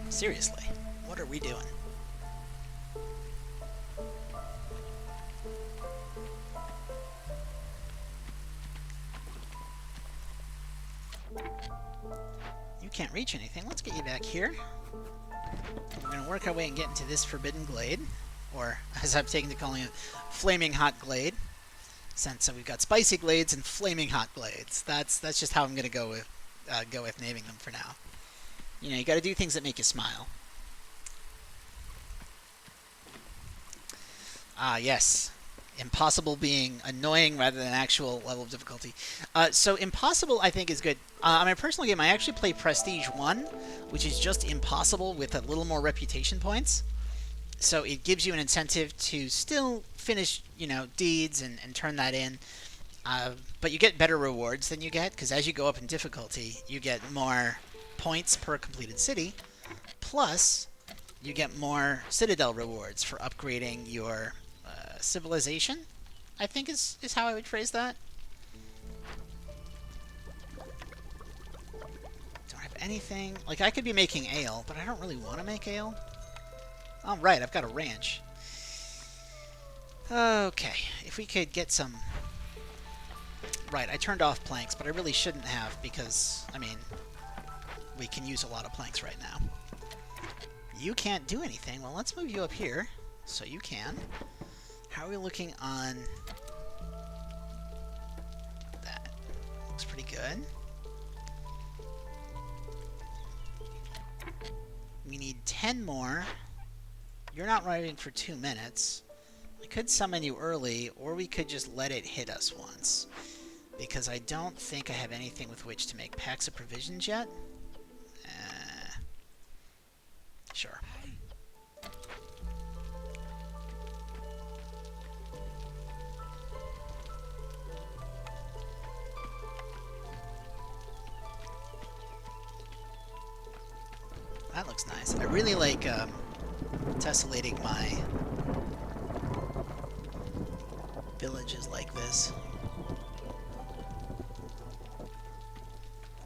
Speaker 1: Seriously, what are we doing? You can't reach anything. Let's get you back here. We're going to work our way and get into this forbidden glade, or as I've taken to calling it, flaming hot glade. Since we've got spicy glades and flaming hot glades. That's just how I'm going to go with naming them for now. You know, you got to do things that make you smile. Ah, yes. Impossible being annoying rather than actual level of difficulty. So impossible, I think, is good. On my personal game, I actually play Prestige 1, which is just impossible with a little more reputation points. So it gives you an incentive to still finish, you know, deeds and turn that in. But you get better rewards than you get, because as you go up in difficulty, you get more points per completed city, plus you get more Citadel rewards for upgrading your civilization, I think is how I would phrase that. Don't have anything. Like, I could be making ale, but I don't really want to make ale. Oh, right, I've got a ranch. Okay, if we could get some... Right, I turned off planks, but I really shouldn't have because, I mean, we can use a lot of planks right now. You can't do anything. Well, let's move you up here so you can. How are we looking on that? Looks pretty good. We need 10 more. You're not riding for 2 minutes. We could summon you early, or we could just let it hit us once. Because I don't think I have anything with which to make packs of provisions yet. Sure. That looks nice. I really like tessellating my villages like this,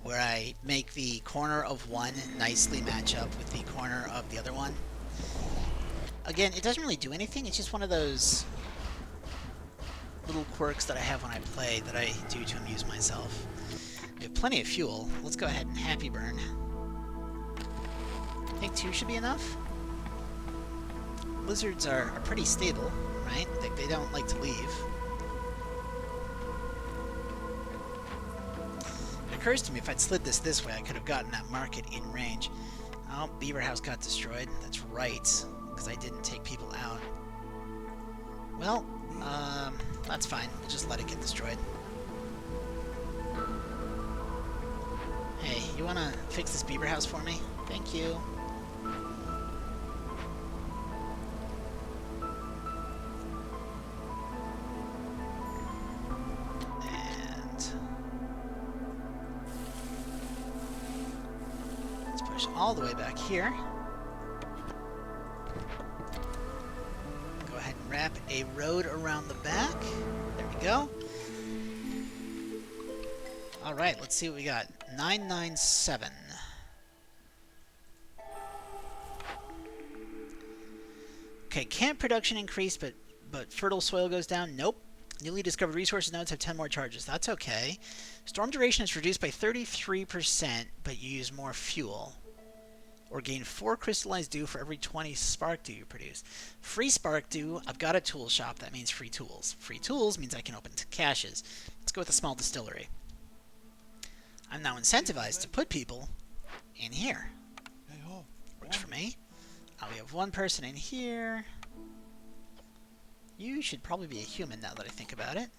Speaker 1: where I make the corner of one nicely match up with the corner of the other one. Again, it doesn't really do anything. It's just one of those little quirks that I have when I play that I do to amuse myself. We have plenty of fuel. Let's go ahead and happy burn. I think 2 should be enough. Lizards are pretty stable, right? They don't like to leave. It occurs to me if I'd slid this way, I could have gotten that market in range. Oh, Beaver House got destroyed. That's right, because I didn't take people out. Well, that's fine. We'll just let it get destroyed. Hey, you want to fix this Beaver House for me? Thank you. All the way back here. Go ahead and wrap a road around the back. There we go. Alright, let's see what we got. 997. Okay, camp production increased, but fertile soil goes down. Nope. Newly discovered resources nodes have 10 more charges. That's okay. Storm duration is reduced by 33%, but you use more fuel. Or gain 4 crystallized dew for every 20 spark dew you produce. Free spark dew. I've got a tool shop. That means free tools. Free tools means I can open caches. Let's go with a small distillery. I'm now incentivized to put people in here. Works for me. We have one person in here. You should probably be a human now that I think about it.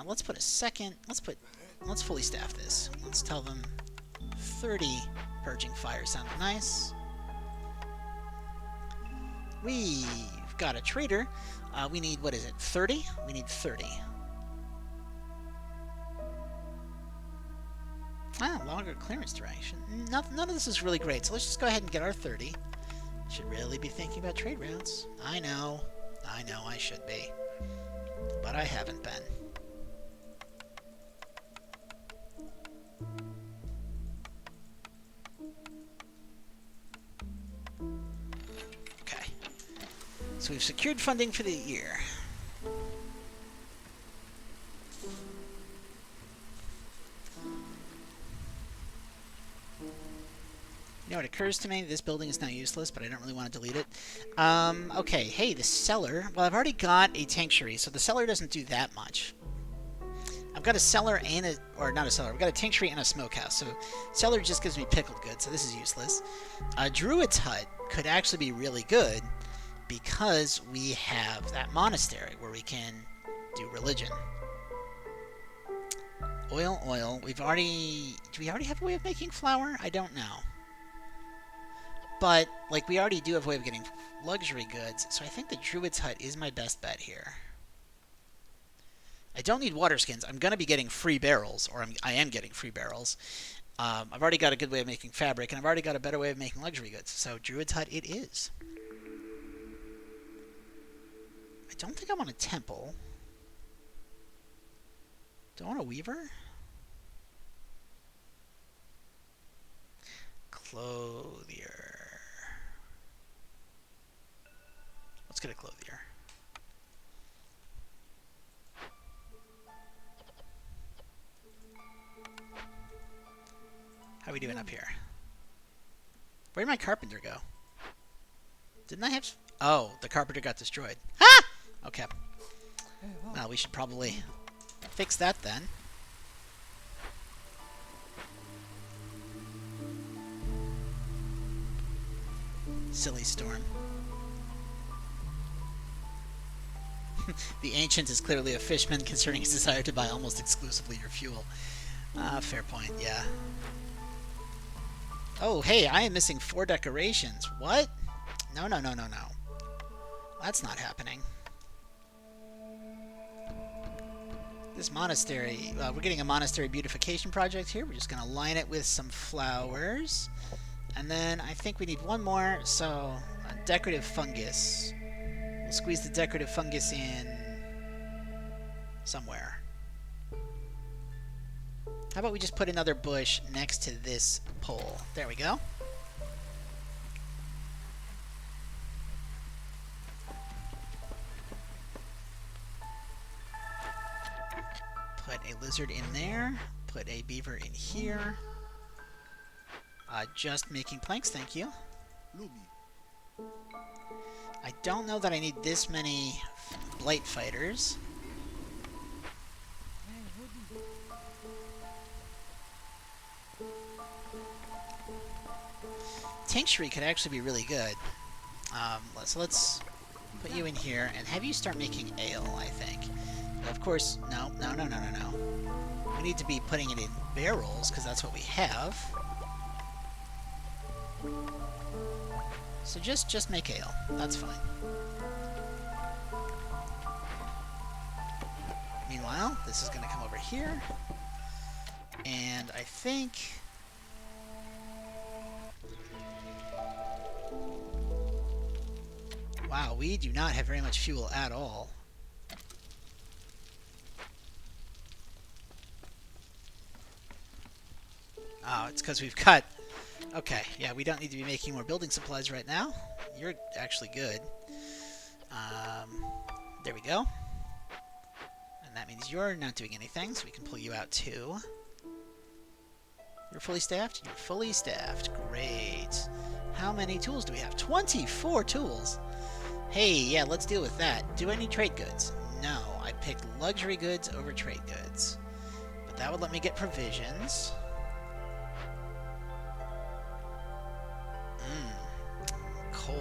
Speaker 1: Let's put a second. Let's fully staff this. Let's tell them 30 purging fire sounds nice. We've got a trader. We need, what is it, 30? We need 30. Longer clearance duration. None of this is really great, so let's just go ahead and get our 30. Should really be thinking about trade routes. I know I should be. But I haven't been. Okay. So we've secured funding for the year. You know, it occurs to me this building is now useless, but I don't really want to delete it. Okay, hey, the cellar. Well, I've already got a tinctuary, so the cellar doesn't do that much. I've got a cellar and a... or not a cellar. I've got a tinctuary and a smokehouse, so cellar just gives me pickled goods, so this is useless. Druid's hut could actually be really good because we have that monastery where we can do religion. Oil. We've already... do we already have a way of making flour? I don't know. But, like, we already do have a way of getting luxury goods, so I think the Druid's hut is my best bet here. I don't need water skins. I'm going to be getting free barrels, or I am getting free barrels. I've already got a good way of making fabric, and I've already got a better way of making luxury goods. So, Druid's hut it is. I don't think I want a temple. Do I want a weaver? Clothier. Let's get a clothier. How are we doing up here? Where did my carpenter go? Didn't I have... oh, the carpenter got destroyed. Ah! Okay. Well, we should probably fix that then. Silly storm. The ancient is clearly a fishman concerning his desire to buy almost exclusively your fuel. Fair point, yeah. Oh, hey, I am missing 4 decorations. What? No. That's not happening. This monastery, we're getting a monastery beautification project here. We're just going to line it with some flowers. And then I think we need one more, so a decorative fungus. We'll squeeze the decorative fungus in somewhere. How about we just put another bush next to this pole? There we go. Put a lizard in there. Put a beaver in here. Just making planks, thank you. I don't know that I need this many blight fighters. Tinctuary could actually be really good. So let's put you in here and have you start making ale, I think. But of course, no. We need to be putting it in barrels, because that's what we have. So just make ale. That's fine. Meanwhile, this is going to come over here. And I think... wow, we do not have very much fuel at all. Oh, it's because we've cut... okay, yeah, we don't need to be making more building supplies right now. You're actually good. There we go. And that means you're not doing anything, so we can pull you out too. You're fully staffed? You're fully staffed. Great. How many tools do we have? 24 tools! Hey, yeah, let's deal with that. Do I need trade goods? No, I picked luxury goods over trade goods. But That would let me get provisions. Coal.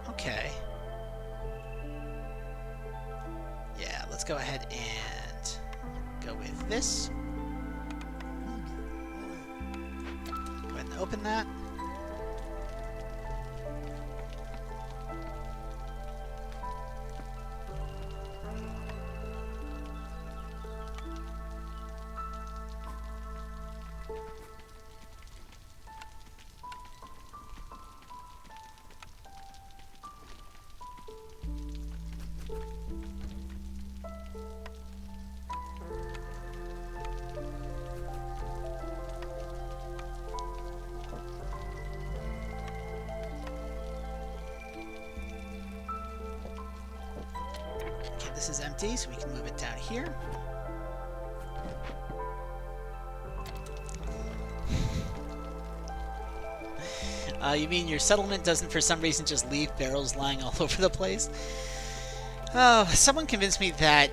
Speaker 1: Okay. Yeah, let's go ahead and go with this. Go ahead and open that. Okay, this is empty, so we can move it down here. You mean your settlement doesn't, for some reason, just leave barrels lying all over the place? Oh, someone convinced me that,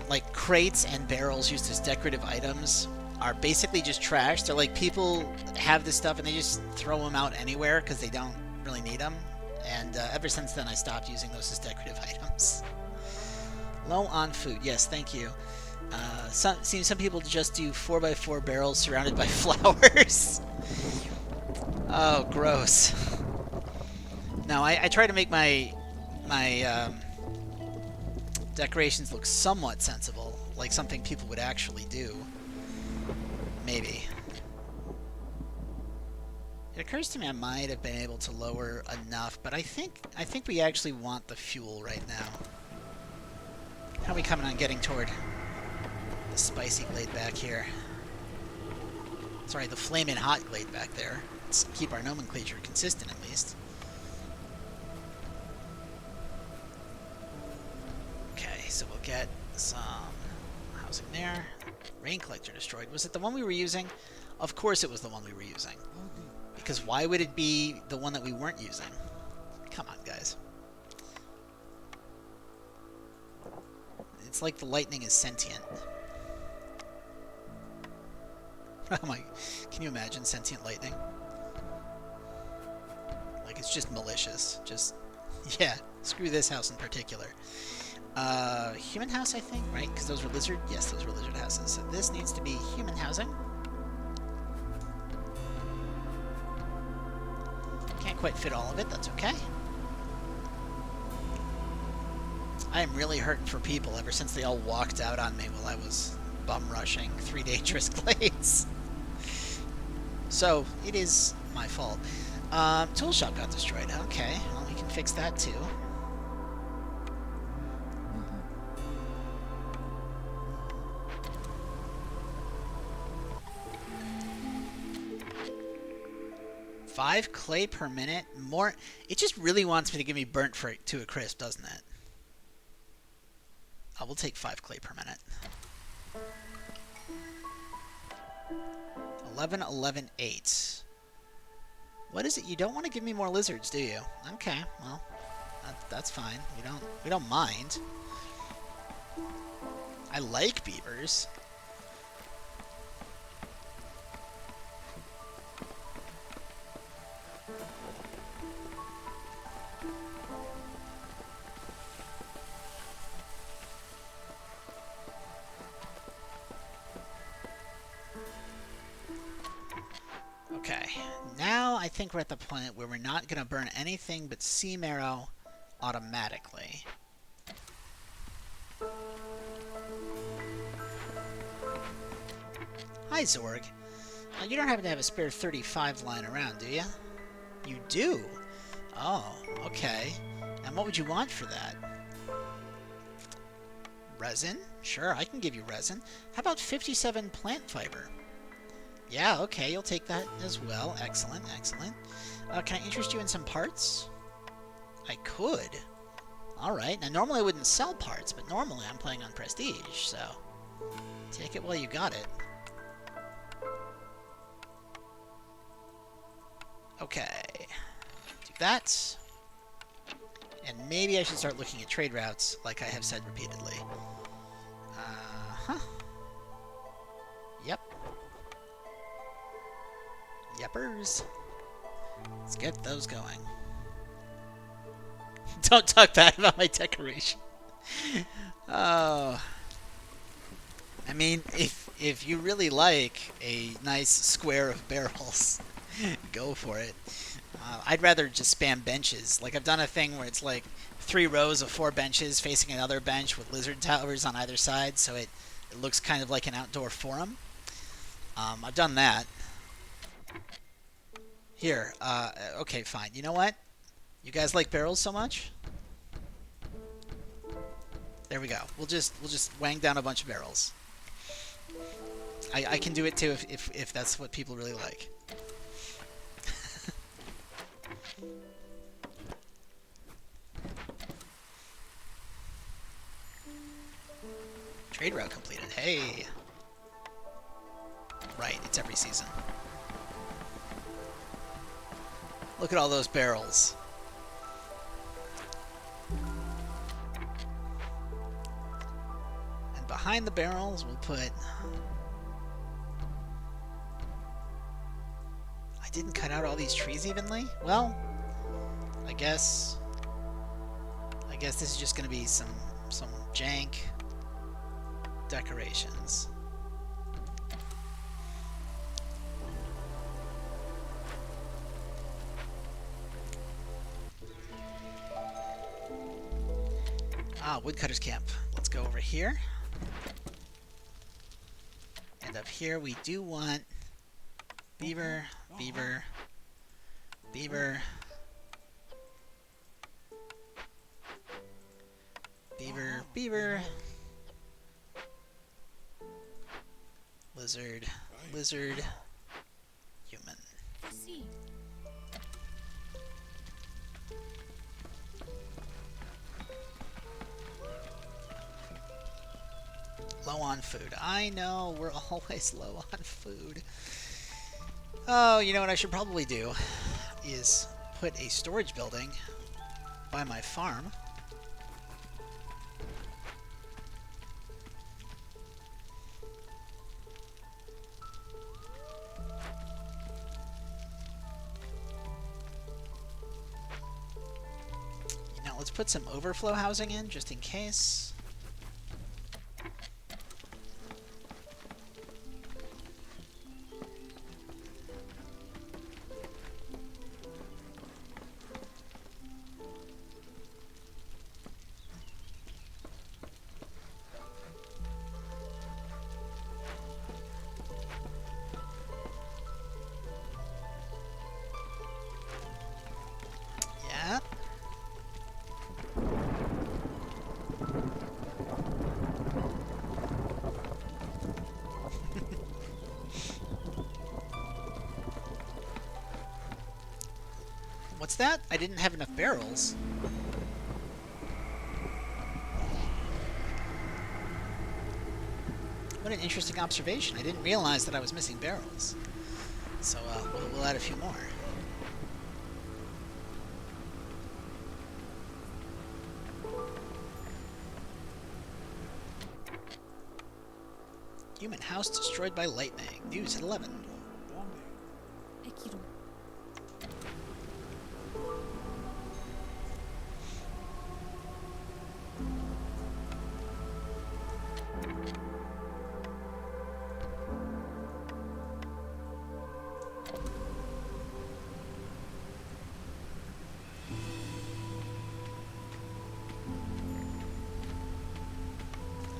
Speaker 1: like, crates and barrels used as decorative items are basically just trash. They're like, people have this stuff and they just throw them out anywhere because they don't really need them. And ever since then, I stopped using those as decorative items. Low on food. Yes, thank you. Seems some people just do 4x4 barrels surrounded by flowers. Oh, gross. Now, I try to make my decorations look somewhat sensible, like something people would actually do. Maybe. It occurs to me I might have been able to lower enough, but I think we actually want the fuel right now. How are we coming on getting toward the spicy glade back here? Sorry, the flaming hot glade back there. Let's keep our nomenclature consistent at least. Okay, so we'll get some housing there. Rain collector destroyed. Was it the one we were using? Of course it was the one we were using. Because why would it be the one that we weren't using? Come on, guys. It's like the lightning is sentient. Oh my... Can you imagine sentient lightning? Like, it's just malicious. Just... Yeah, screw this house in particular. Human house, I think, right? Because those were lizard... Yes, those were lizard houses. So this needs to be human housing. Can't quite fit all of it. That's okay. I am really hurting for people ever since they all walked out on me while I was bum rushing 3 dangerous glades. So, it is my fault. Tool shop got destroyed. Okay, well, we can fix that too. Five clay per minute. More. It just really wants me to give me burnt to a crisp, doesn't it? I will take 5 clay per minute. 11, 11, 8. What is it? You don't want to give me more lizards, do you? Okay, well, that's fine. We don't mind. I like beavers. Okay, now I think we're at the point where we're not going to burn anything but sea marrow automatically. Hi, Zorg. You don't happen to have a spare 35 lying around, do you? You do? Oh, okay. And what would you want for that? Resin? Sure, I can give you resin. How about 57 plant fiber? Yeah, okay, you'll take that as well. Excellent, excellent. Can I interest you in some parts? I could. Alright, now normally I wouldn't sell parts, but normally I'm playing on prestige, so take it while you got it. Okay, do that. And maybe I should start looking at trade routes, like I have said repeatedly. Uh-huh. Yep. Yepers. Let's get those going. Don't talk bad about my decoration. Oh. I mean, if you really like a nice square of barrels, go for it. I'd rather just spam benches. Like, I've done a thing where it's like 3 rows of 4 benches facing another bench with lizard towers on either side, so it looks kind of like an outdoor forum. I've done that. Here, okay, fine. You know what? You guys like barrels so much? There we go. We'll just wang down a bunch of barrels. I can do it too if that's what people really like. Trade route completed. Hey. Right, it's every season. Look at all those barrels. And behind the barrels, we'll put... I didn't cut out all these trees evenly? Well, I guess this is just going to be some jank decorations. Woodcutter's camp. Let's go over here. And up here we do want beaver, beaver, beaver, beaver, beaver, lizard, lizard, human. Low on food. I know, we're always low on food. Oh, you know what I should probably do is put a storage building by my farm. You know, let's put some overflow housing in just in case. What's that? I didn't have enough barrels. What an interesting observation. I didn't realize that I was missing barrels. So we'll add a few more. Human house destroyed by lightning. News at 11.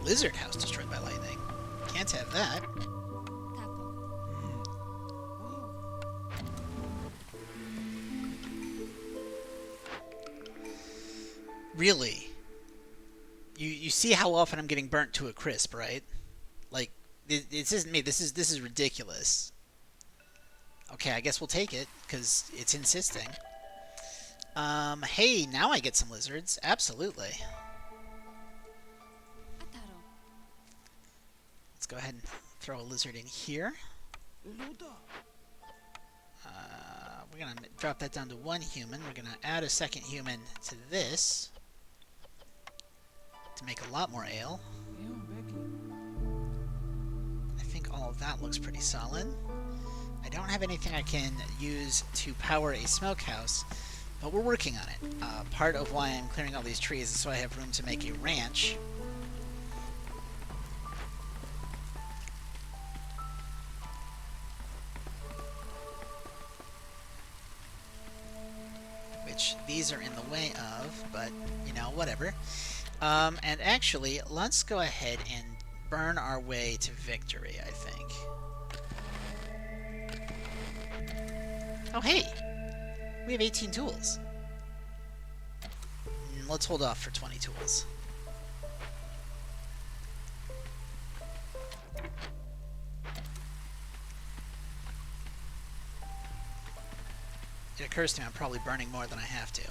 Speaker 1: Lizard house destroyed by lightning. Can't have that. Really? You see how often I'm getting burnt to a crisp, right? Like, this isn't me. This is ridiculous. Okay, I guess we'll take it, because it's insisting. Hey, now I get some lizards. Absolutely. Let's go ahead and throw a lizard in here. We're going to drop that down to 1 human. We're going to add a second human to this to make a lot more ale. I think all of that looks pretty solid. I don't have anything I can use to power a smokehouse, but we're working on it. Part of why I'm clearing all these trees is so I have room to make a ranch. Which these are in the way of, but, you know, whatever. And actually, let's go ahead and burn our way to victory, I think. Oh, hey! We have 18 tools. Let's hold off for 20 tools. It occurs to me I'm probably burning more than I have to.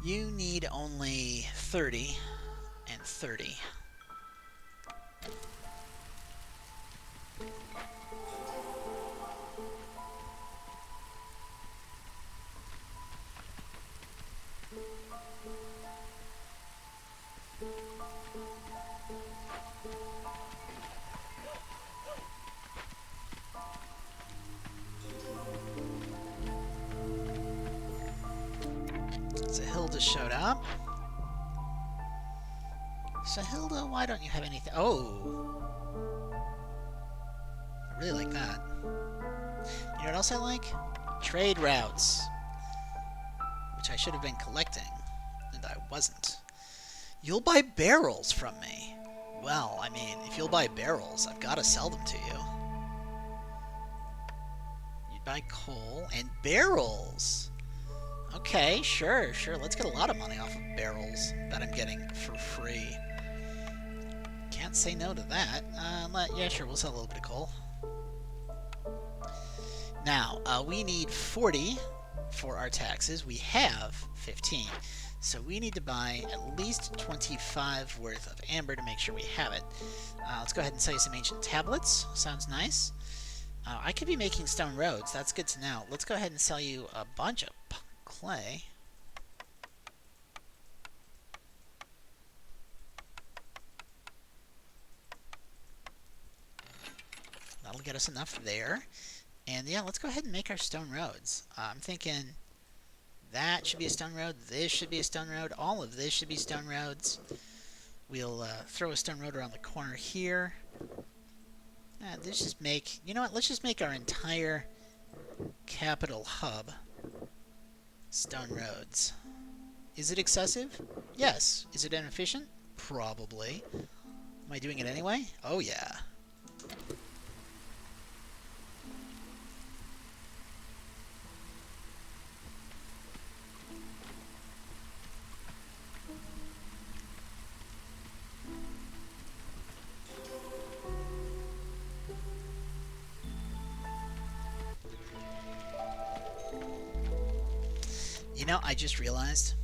Speaker 1: You need only 30 and 30. Sahilda showed up. Sahilda, why don't you have anything? Oh! I really like that. You know what else I like? Trade routes. Which I should have been collecting, and I wasn't. You'll buy barrels from me. Well, I mean, if you'll buy barrels, I've got to sell them to you. You'd buy coal and barrels. Okay, sure. Let's get a lot of money off of barrels that I'm getting for free. Can't say no to that. Yeah, sure, we'll sell a little bit of coal. Now, we need 40 for our taxes. We have 15. So we need to buy at least 25 worth of amber to make sure we have it. Let's go ahead and sell you some ancient tablets. Sounds nice. I could be making stone roads. That's good to know. Let's go ahead and sell you a bunch of clay. That'll get us enough there. And yeah, let's go ahead and make our stone roads. I'm thinking that should be a stone road. This should be a stone road. All of this should be stone roads. We'll throw a stone road around the corner here. Let's just make... You know what? Let's just make our entire capital hub stone roads. Is it excessive? Yes. Is it inefficient? Probably. Am I doing it anyway? Oh, yeah. You know, I just realized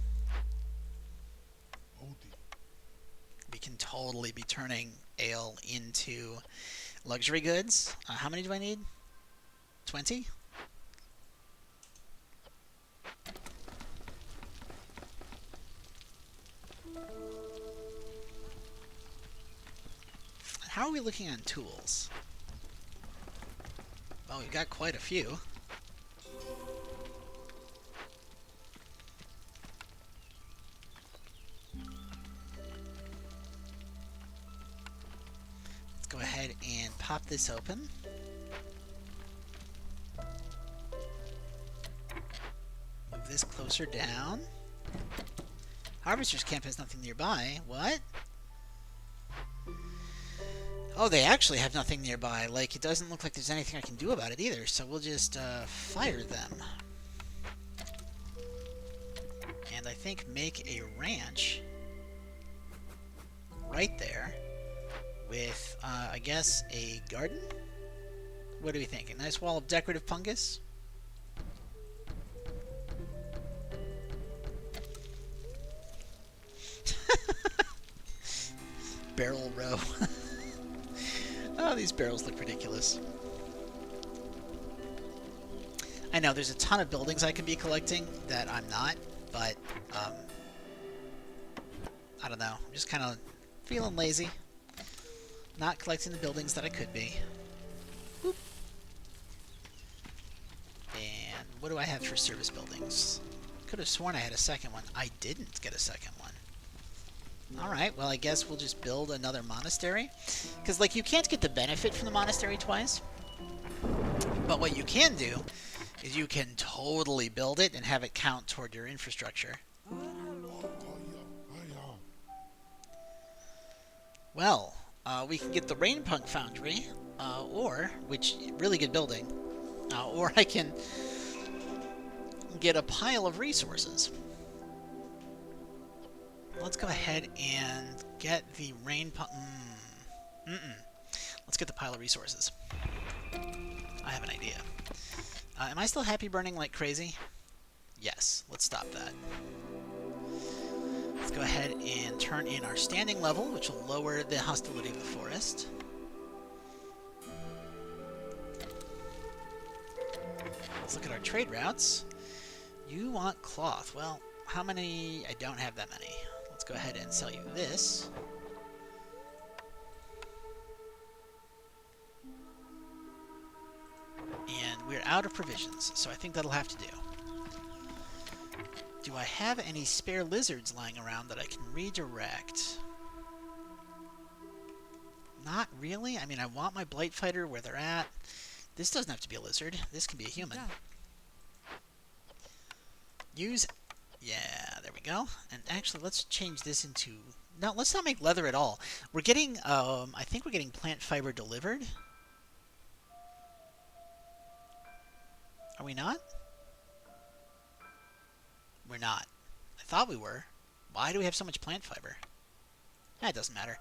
Speaker 1: we can totally be turning ale into luxury goods. How many do I need? 20? How are we looking on tools? Well, we've got quite a few. Go ahead and pop this open. Move this closer down. Harvester's camp has nothing nearby. What? Oh, they actually have nothing nearby. Like, it doesn't look like there's anything I can do about it either, so we'll just fire them. And I think make a ranch right there. With, I guess, a garden? What do we think? A nice wall of decorative fungus? Barrel row. Oh, these barrels look ridiculous. I know there's a ton of buildings I can be collecting that I'm not, but I don't know. I'm just kind of feeling lazy. Not collecting the buildings that I could be. Boop. And what do I have for service buildings? Could have sworn I had a second one. I didn't get a second one. Alright, well I guess we'll just build another monastery. Because, like, you can't get the benefit from the monastery twice. But what you can do is you can totally build it and have it count toward your infrastructure. Well, we can get the Rainpunk Foundry, or, which, really good building, or I can get a pile of resources. Let's go ahead and get the Rainpunk... Let's get the pile of resources. I have an idea. Am I still happy burning like crazy? Yes, let's stop that. Let's go ahead and turn in our standing level, which will lower the hostility of the forest. Let's look at our trade routes. You want cloth. Well, how many? I don't have that many. Let's go ahead and sell you this. And we're out of provisions, so I think that'll have to do. Do I have any spare lizards lying around that I can redirect? Not really. I mean, I want my blight fighter where they're at. This doesn't have to be a lizard. This can be a human. Use... Yeah, there we go. And actually, let's change this into... No, let's not make leather at all. We're getting, I think we're getting plant fiber delivered. Are we not? We're not. I thought we were. Why do we have so much plant fiber? That doesn't matter.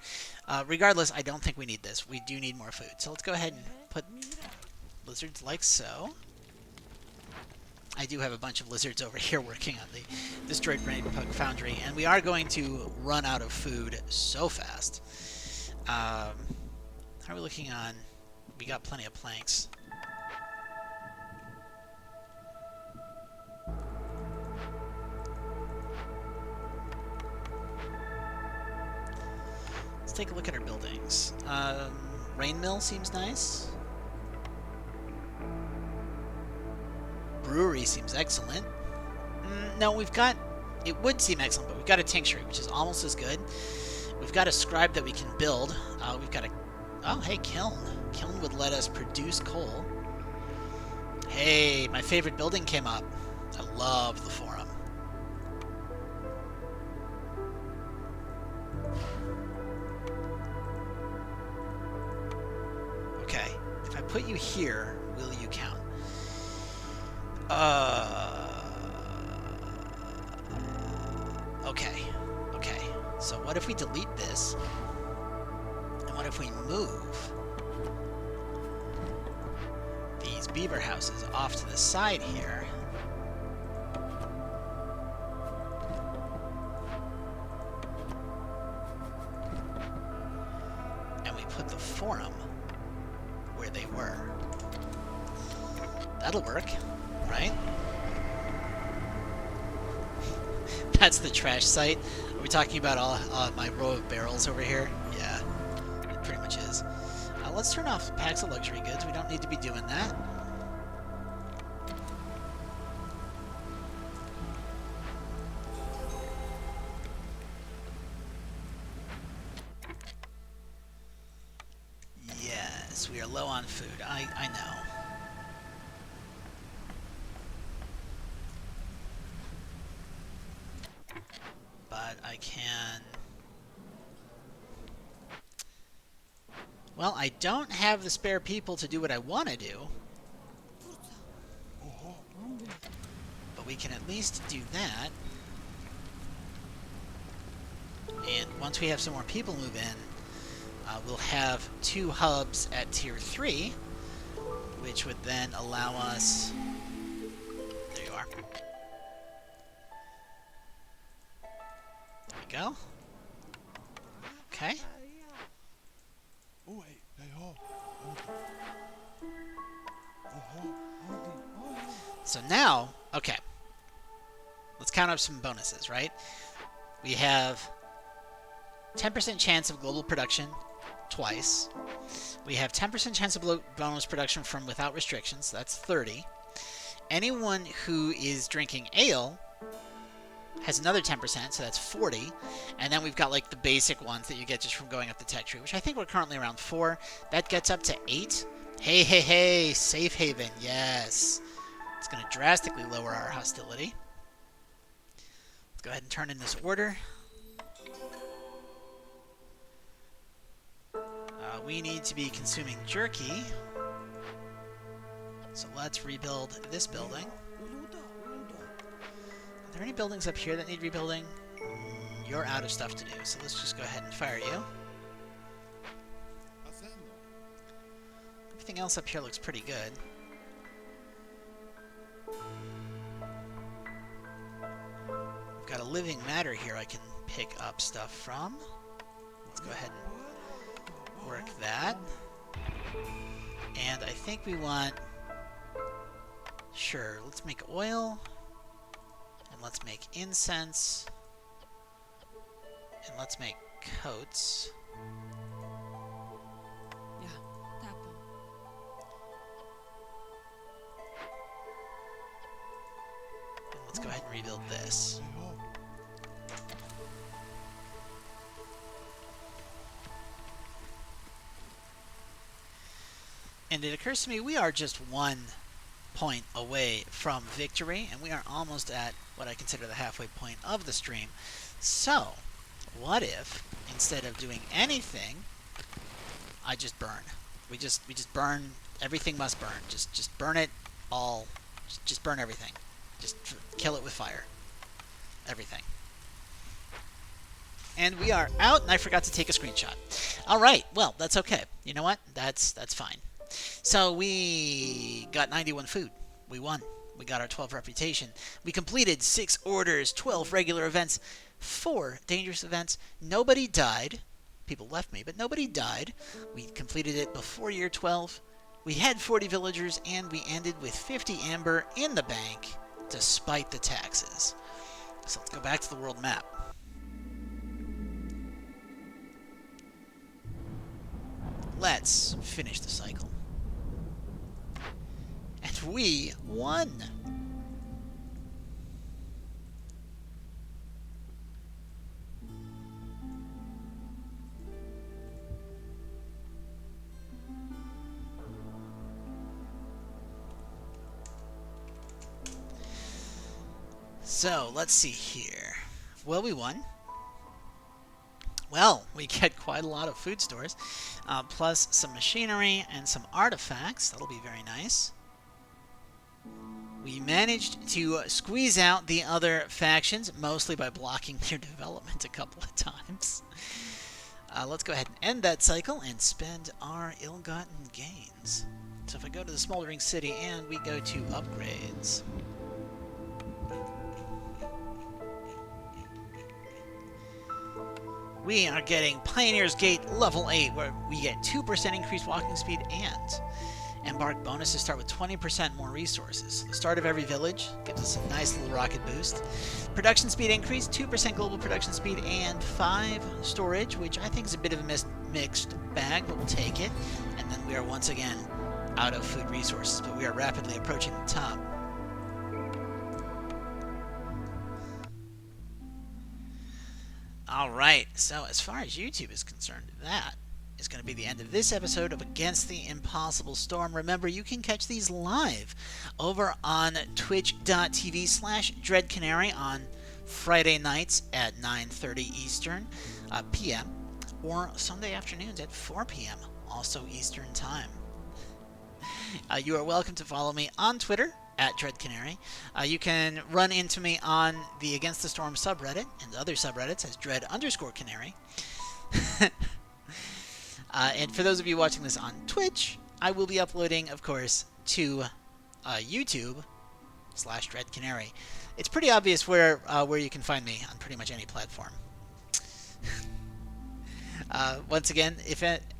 Speaker 1: Regardless, I don't think we need this. We do need more food. So let's go ahead and put lizards like so. I do have a bunch of lizards over here working on the destroyed Rainpunk Foundry, and we are going to run out of food so fast. How are we looking on? We got plenty of planks. Let's take a look at our buildings. Rain mill seems nice. Brewery seems excellent. No, we've got... It would seem excellent, but we've got a tinctury, which is almost as good. We've got a scribe that we can build. We've got a... Oh, hey, kiln. Kiln would let us produce coal. Hey, my favorite building came up. I love the forum. Okay, if I put you here, will you count? Okay. So what if we delete this? And what if we move these beaver houses off to the side here? And we put the forum where they were. That'll work. Right? That's the trash site. Are we talking about all my row of barrels over here? Yeah, it pretty much is. Let's turn off packs of luxury goods. We don't need to be doing that. Yes, we are low on food. I know. I can... Well, I don't have the spare people to do what I want to do. But we can at least do that. And once we have some more people move in, we'll have 2 hubs at Tier 3, which would then allow us... There you are. Go. Okay. let's count up some bonuses, right? We have 10% chance of global production twice. We have 10% chance of bonus production from without restrictions. That's 30. Anyone who is drinking ale has another 10%, so that's 40. And then we've got like the basic ones that you get just from going up the tech tree, which I think we're currently around 4. That gets up to 8. Hey, hey, hey, safe haven, yes. It's going to drastically lower our hostility. Let's go ahead and turn in this order. We need to be consuming jerky. So let's rebuild this building. Are there any buildings up here that need rebuilding? You're out of stuff to do, so let's just go ahead and fire you. Everything else up here looks pretty good. We've got a living matter here I can pick up stuff from. Let's go ahead and work that. And I think we want... Sure, let's make oil. And let's make incense. And let's make coats. And let's go ahead and rebuild this. And it occurs to me we are just 1 point away from victory, and we are almost at what I consider the halfway point of the stream. So, what if, instead of doing anything, I just burn? We just burn. Everything must burn. Just burn it all. Just burn everything. Just kill it with fire. Everything. And we are out, and I forgot to take a screenshot. All right. Well, that's okay. You know what? That's fine. So we got 91 food. We won. We got our 12 reputation. We completed 6 orders, 12 regular events, 4 dangerous events. Nobody died. People left me, but nobody died. We completed it before year 12. We had 40 villagers, and we ended with 50 amber in the bank, despite the taxes. So let's go back to the world map. Let's finish the cycle. And we won! So, let's see here. Well, we won. Well, we get quite a lot of food stores, plus some machinery and some artifacts. That'll be very nice. We managed to squeeze out the other factions, mostly by blocking their development a couple of times. Let's go ahead and end that cycle and spend our ill-gotten gains. So if I go to the Smoldering City and we go to upgrades... we are getting Pioneer's Gate level 8, where we get 2% increased walking speed, and Embark bonuses start with 20% more resources. The start of every village gives us a nice little rocket boost. Production speed increase, 2% global production speed, and 5 storage, which I think is a bit of a mixed bag, but we'll take it. And then we are once again out of food resources, but we are rapidly approaching the top. Alright, so as far as YouTube is concerned, that is going to be the end of this episode of Against the Impossible Storm. Remember, you can catch these live over on twitch.tv/dreadcanary on Friday nights at 9:30 Eastern p.m. or Sunday afternoons at 4 p.m. also Eastern Time. You are welcome to follow me on Twitter at DreadCanary. You can run into me on the Against the Storm subreddit and other subreddits as Dread_Canary. And for those of you watching this on Twitch, I will be uploading, of course, to YouTube/DreadCanary. It's pretty obvious where you can find me on pretty much any platform. Once again,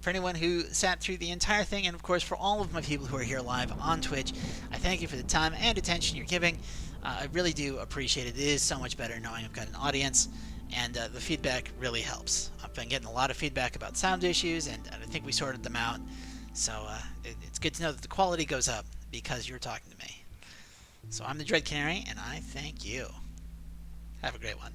Speaker 1: for anyone who sat through the entire thing, and of course for all of my people who are here live on Twitch, I thank you for the time and attention you're giving. I really do appreciate it. It is so much better knowing I've got an audience, and the feedback really helps. I've been getting a lot of feedback about sound issues, and I think we sorted them out. So it's good to know that the quality goes up because you're talking to me. So I'm the Dread Canary, and I thank you. Have a great one.